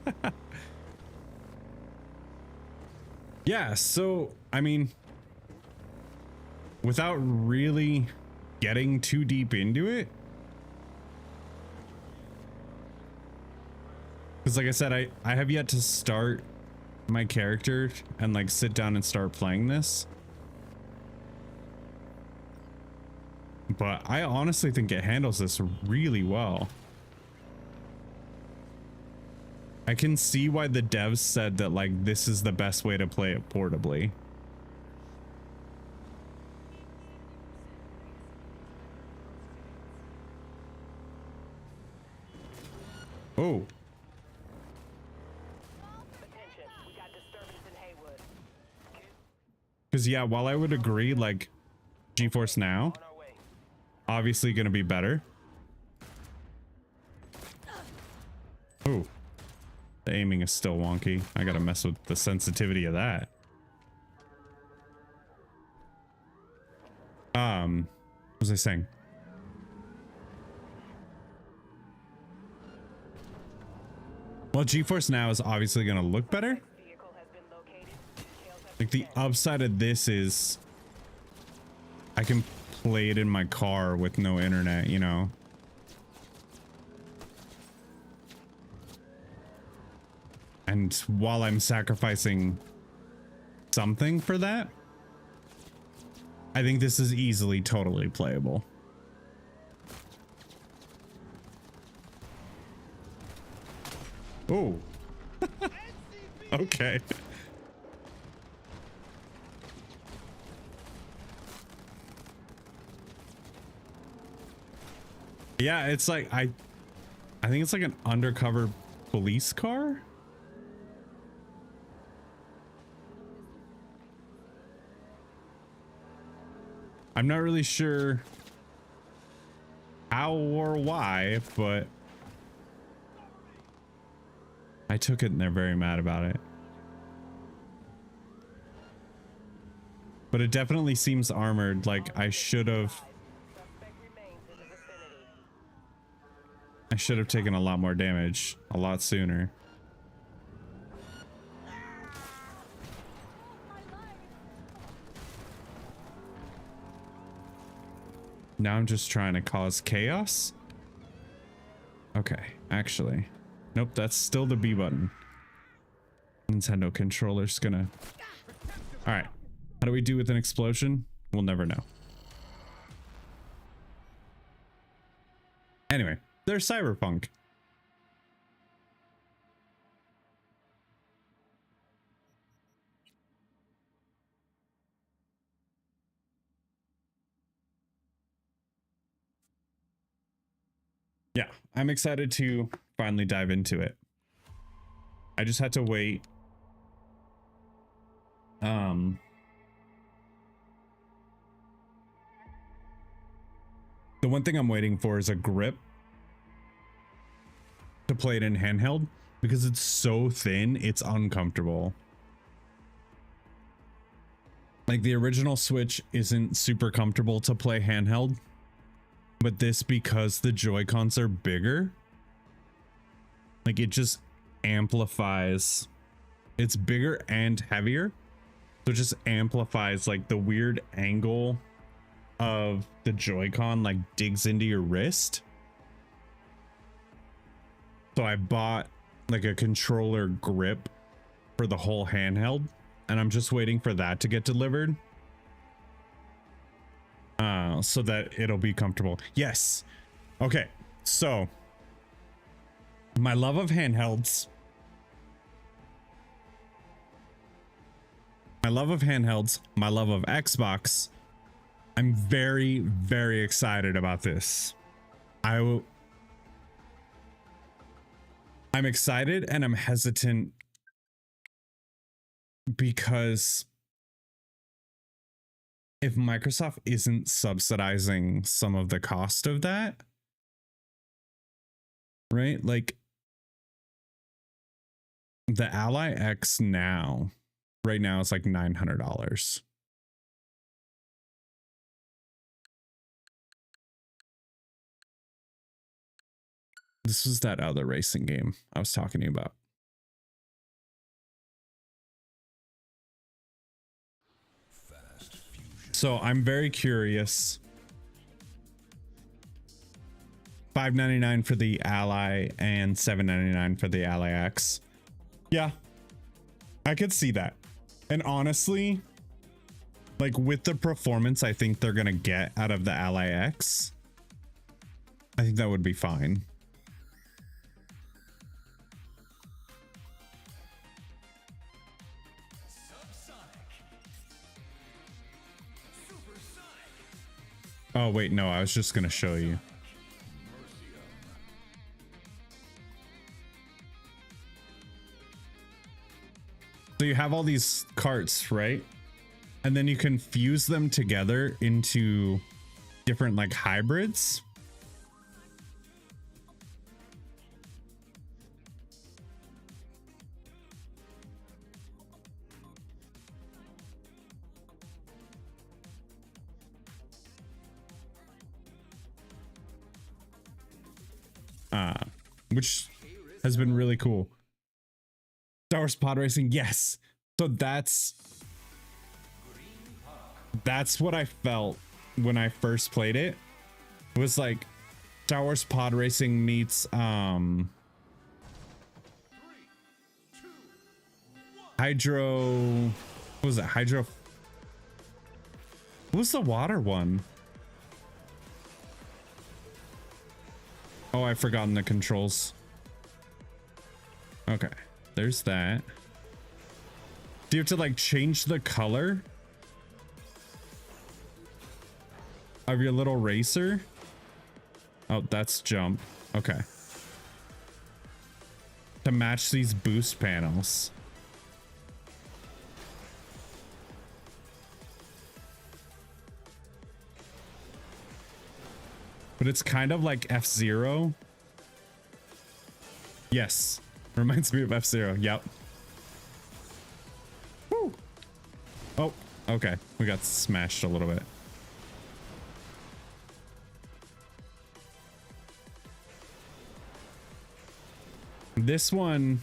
Yeah, so I mean, without really getting too deep into it, because like I said, I have yet to start my character and like sit down and start playing this, but I honestly think it handles this really well. I can see why the devs said that like this is the best way to play it portably. Oh. Because yeah, while I would agree like GeForce Now obviously going to be better. Oh. The aiming is still wonky. I gotta mess with the sensitivity of that. What was I saying? Well, GeForce Now is obviously gonna look better. Like the upside of this is I can play it in my car with no internet, you know? And while I'm sacrificing something for that, I think this is easily totally playable. Oh. Okay. Yeah, it's like I think it's like an undercover police car. I'm not really sure how or why, but I took it and they're very mad about it. But it definitely seems armored. Like I should have taken a lot more damage a lot sooner. Now I'm just trying to cause chaos. Okay, actually. Nope, that's still the B button. Nintendo controller's gonna... Alright. How do we do with an explosion? We'll never know. Anyway, there's Cyberpunk. Yeah, I'm excited to finally dive into it. I just had to wait. The one thing I'm waiting for is a grip to play it in handheld because it's so thin, it's uncomfortable. Like the original Switch isn't super comfortable to play handheld. But this, because the Joy-Cons are bigger, like it just amplifies. It's bigger and heavier, so it just amplifies like the weird angle of the Joy-Con, like digs into your wrist. So I bought like a controller grip for the whole handheld, and I'm just waiting for that to get delivered. So that it'll be comfortable. Yes. Okay. So my love of handhelds. My love of handhelds. My love of Xbox. I'm very, very excited about this. I'm excited and I'm hesitant because if Microsoft isn't subsidizing some of the cost of that, right? Like The Ally X now, right now, is like $900. This was that other racing game I was talking to you about. So I'm very curious. $5.99 for the Ally and $7.99 for the Ally X. Yeah, I could see that. And honestly, like with the performance I think they're gonna get out of the Ally X, I think that would be fine. Oh wait, no, I was just gonna show you. So you have all these carts, right? And then you can fuse them together into different like hybrids. Which has been really cool. Star Wars Pod Racing, yes. So that's what I felt when I first played it. It was like Star Wars Pod Racing meets Hydro. What was it? Hydro. What was the water one? Oh, I've forgotten the controls. Okay, there's that. Do you have to like change the color of your little racer? Oh, that's jump. Okay. To match these boost panels. But it's kind of like F-Zero. Yes. Reminds me of F-Zero. Yep. Woo. Oh, okay. We got smashed a little bit. This one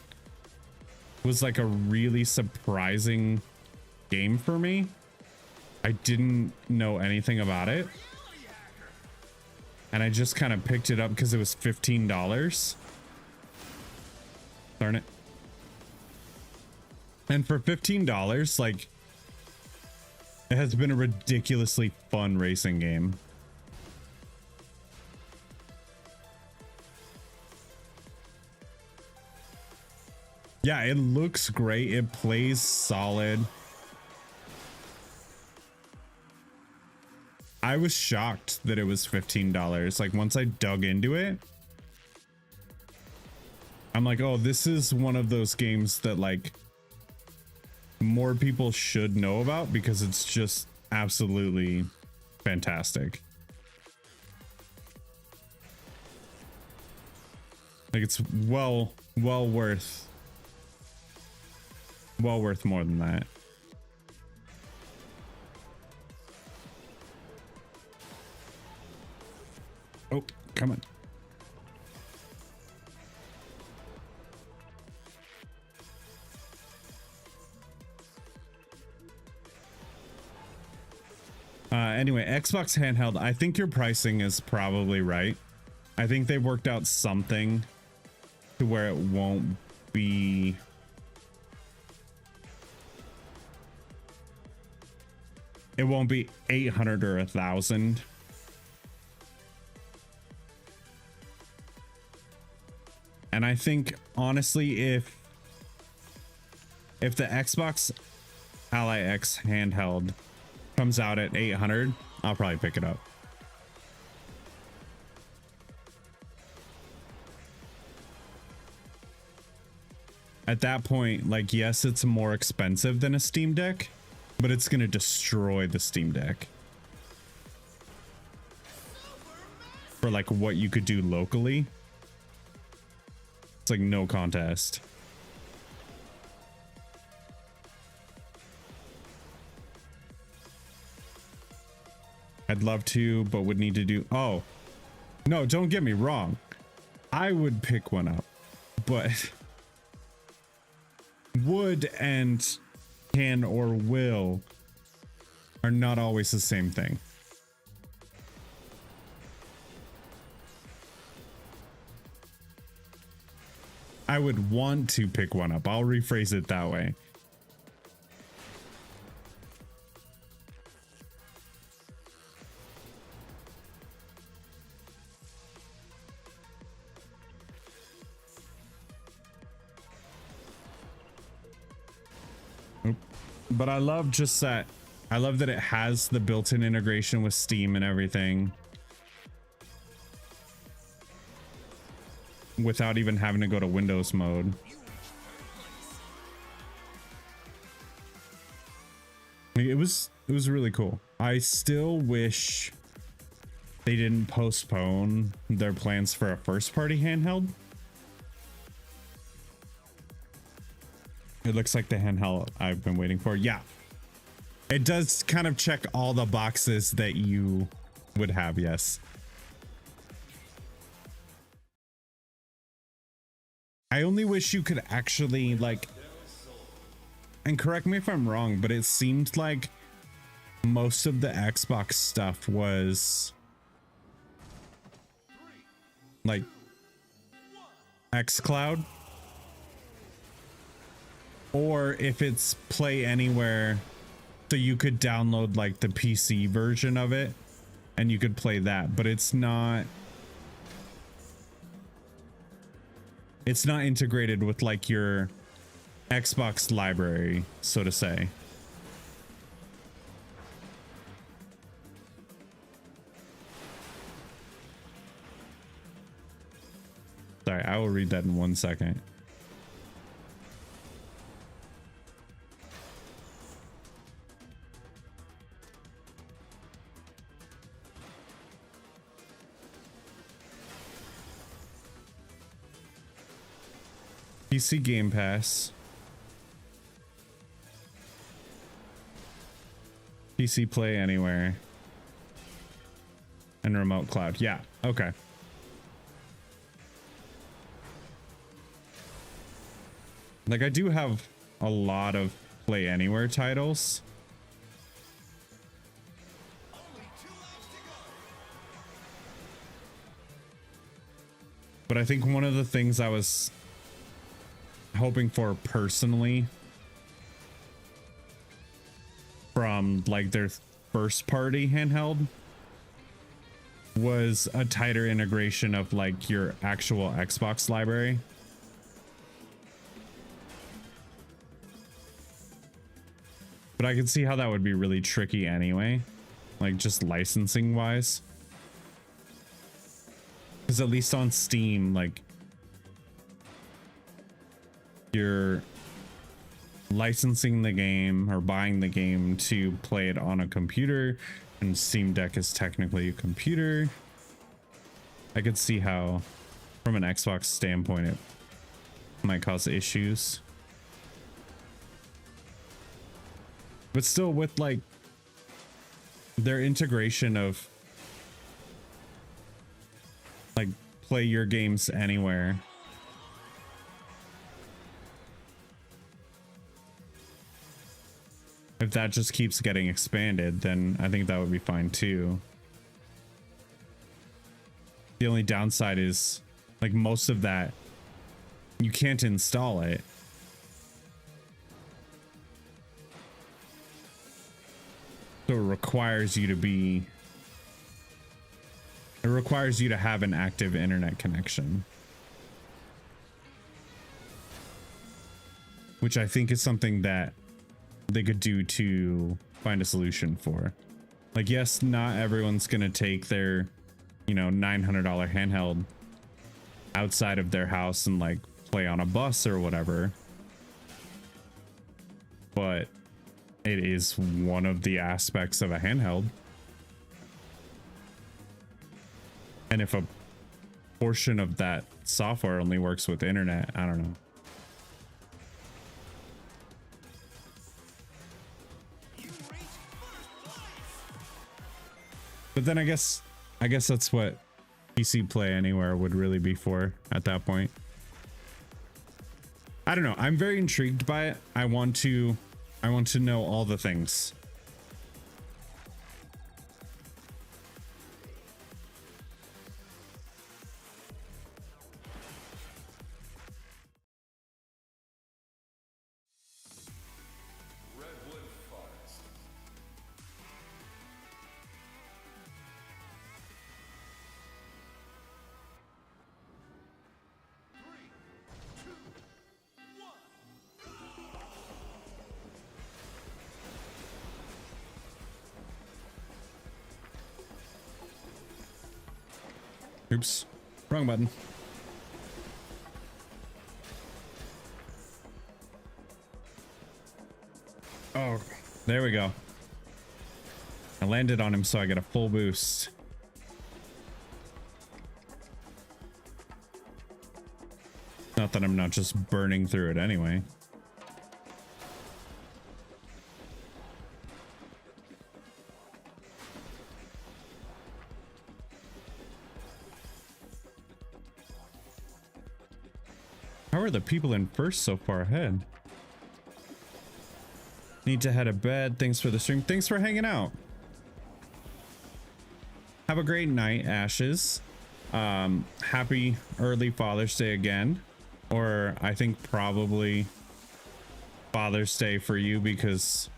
was like a really surprising game for me. I didn't know anything about it. And I just kind of picked it up because it was $15. Darn it. And for $15, like, it has been a ridiculously fun racing game. Yeah, it looks great. It plays solid. I was shocked that it was $15. Like once I dug into it, I'm like, oh, this is one of those games that like more people should know about because it's just absolutely fantastic. Like it's well worth more than that. Oh, come on. Anyway, Xbox handheld, I think your pricing is probably right. I think they worked out something to where it won't be $800 or $1,000. And I think honestly, if the Xbox Ally X handheld comes out at $800, I'll probably pick it up. At that point, like, yes, it's more expensive than a Steam Deck, but it's going to destroy the Steam Deck for like what you could do locally. It's like no contest. I'd love to, but would need to do. Oh, no, don't get me wrong. I would pick one up, but would and can or will are not always the same thing. I would want to pick one up. I'll rephrase it that way. But I love just that. I love that it has the built-in integration with Steam and everything, without even having to go to Windows mode. It was really cool. I still wish they didn't postpone their plans for a first-party handheld. It looks like the handheld I've been waiting for. Yeah, it does kind of check all the boxes that you would have. Yes. I only wish you could actually, like, and correct me if I'm wrong, but it seemed like most of the Xbox stuff was like xCloud, or if it's Play Anywhere, so you could download like the PC version of it and you could play that, but it's not integrated with like your Xbox library, so to say. Sorry, I will read that in 1 second. PC Game Pass, PC Play Anywhere, and Remote Cloud. Yeah, okay. Like, I do have a lot of Play Anywhere titles. But I think one of the things I was hoping for personally from like their first party handheld was a tighter integration of like your actual Xbox library. But I can see how that would be really tricky anyway, like just licensing wise, because at least on Steam, like, you're licensing the game or buying the game to play it on a computer, and Steam Deck is technically a computer. I could see how from an Xbox standpoint it might cause issues, but still with like their integration of like play your games anywhere. If that just keeps getting expanded, then I think that would be fine too. The only downside is like most of that, you can't install it. So it requires you to have an active internet connection, which I think is something that they could do to find a solution for. Like, yes, not everyone's gonna take their, you know, $900 handheld outside of their house and like play on a bus or whatever, but it is one of the aspects of a handheld. And if a portion of that software only works with internet, I don't know. But then I guess that's what PC Play Anywhere would really be for at that point. I don't know. I'm very intrigued by it. I want to know all the things. Redwood Forest. Oops. Wrong button. Oh, there we go. I landed on him so I get a full boost. Not that I'm not just burning through it anyway. How are the people in first so far ahead? Need to head to bed. Thanks for the stream. Thanks for hanging out. Have a great night, Ashes. Happy early Father's Day again. Or I think probably Father's Day for you because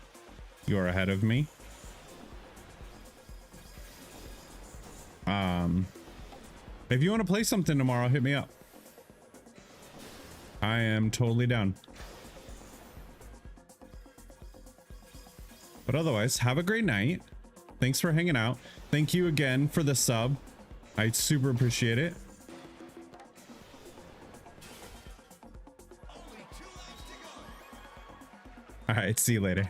you're ahead of me. If you want to play something tomorrow, hit me up. I am totally down. But otherwise, have a great night. Thanks for hanging out. Thank you again for the sub. I super appreciate it. All right, see you later.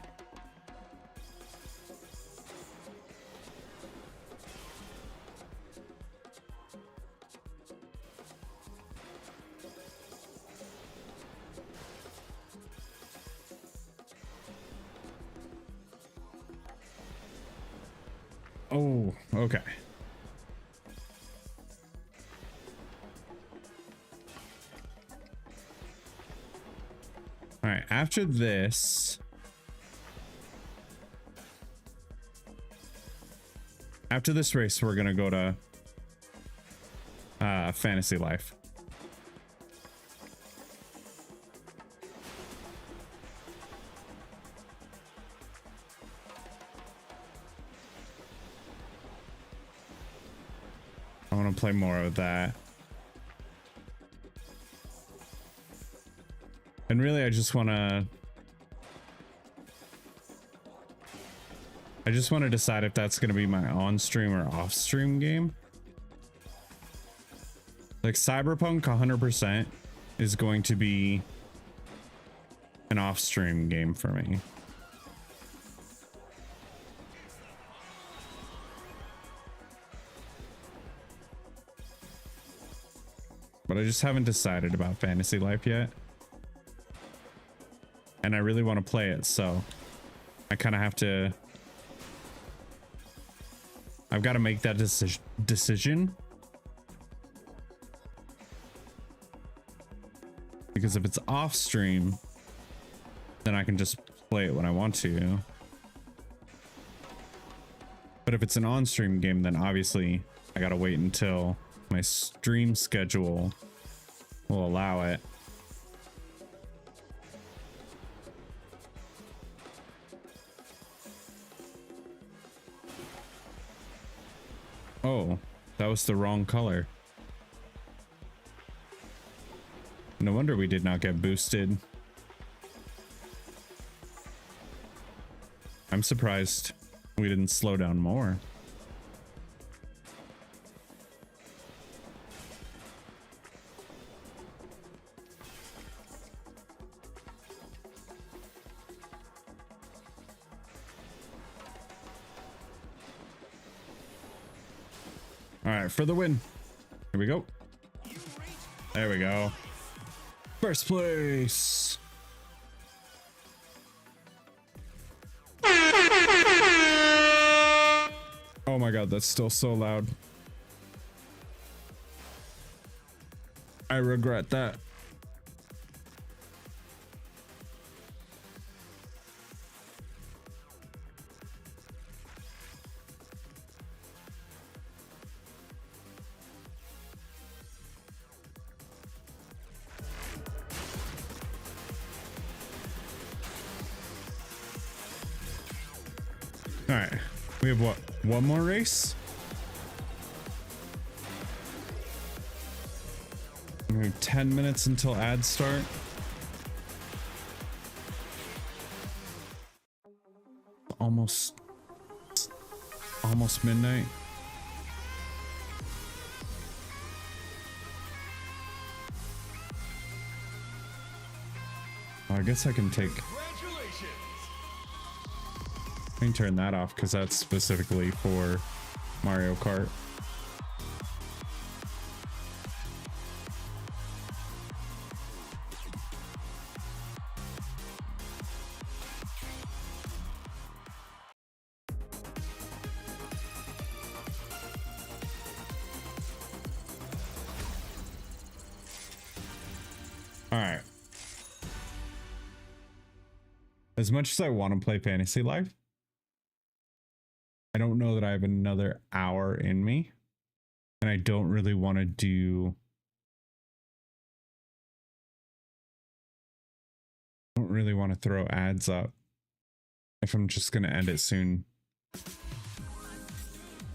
Oh, okay. All right, after this, race, we're gonna go to Fantasy Life. I want to play more of that. And really, I just want to decide if that's going to be my on-stream or off-stream game. Like Cyberpunk 100% is going to be an off-stream game for me. But I just haven't decided about Fantasy Life yet. And I really want to play it, so I kind of have to... I've got to make that decision. Because if it's off stream, then I can just play it when I want to. But if it's an on-stream game, then obviously I gotta wait until my stream schedule will allow it. Oh, that was the wrong color. No wonder we did not get boosted. I'm surprised we didn't slow down more. All right, for the win. Here we go. There we go. First place. Oh my god, that's still so loud. I regret that. All right, we have what? One more race? We have 10 minutes until ads start. Almost midnight. Well, I guess I can take. I can turn that off because that's specifically for Mario Kart. All right. As much as I want to play Fantasy Life, I don't know that I have another hour in me, and I don't really want to do. I don't really want to throw ads up if I'm just going to end it soon.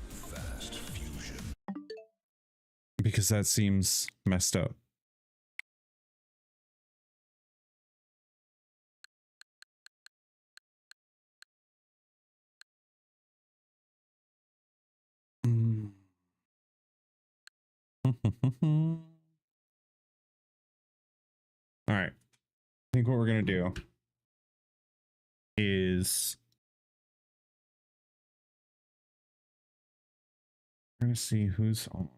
Fast fusion. Because that seems messed up. All right. I think what we're going to do is we're going to see who's on.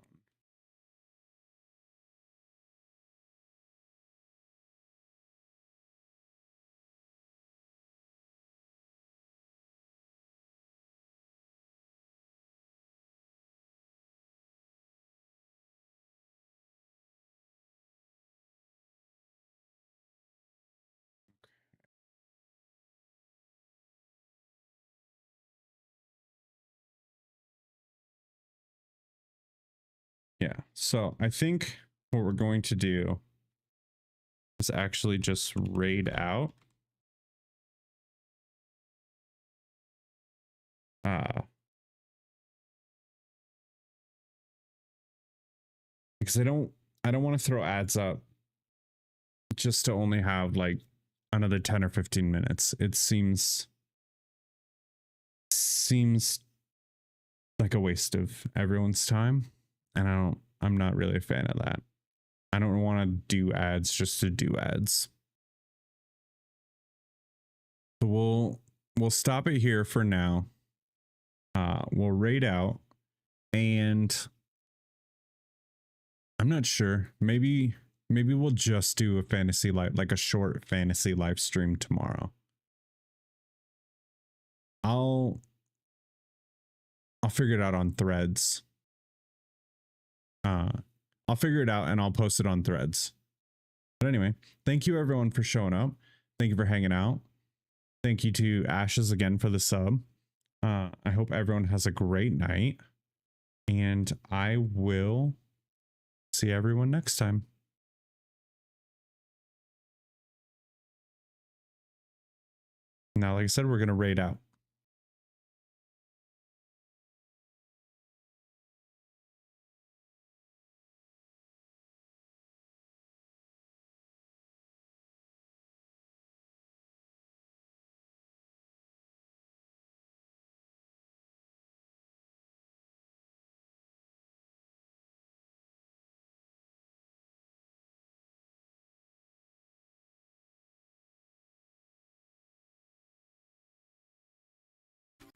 Yeah, so I think what we're going to do is actually just raid out. Because I don't want to throw ads up just to only have like another 10 or 15 minutes. It seems like a waste of everyone's time. And I'm not really a fan of that. I don't want to do ads just to do ads. So we'll stop it here for now. We'll raid out, and I'm not sure. Maybe we'll just do a fantasy life, like a short fantasy live stream tomorrow. I'll figure it out on Threads. I'll figure it out and I'll post it on Threads. But anyway, thank you everyone for showing up. Thank you for hanging out. Thank you to Ashes again for the sub. I hope everyone has a great night, and I will see everyone next time. Now, like I said, we're going to raid out.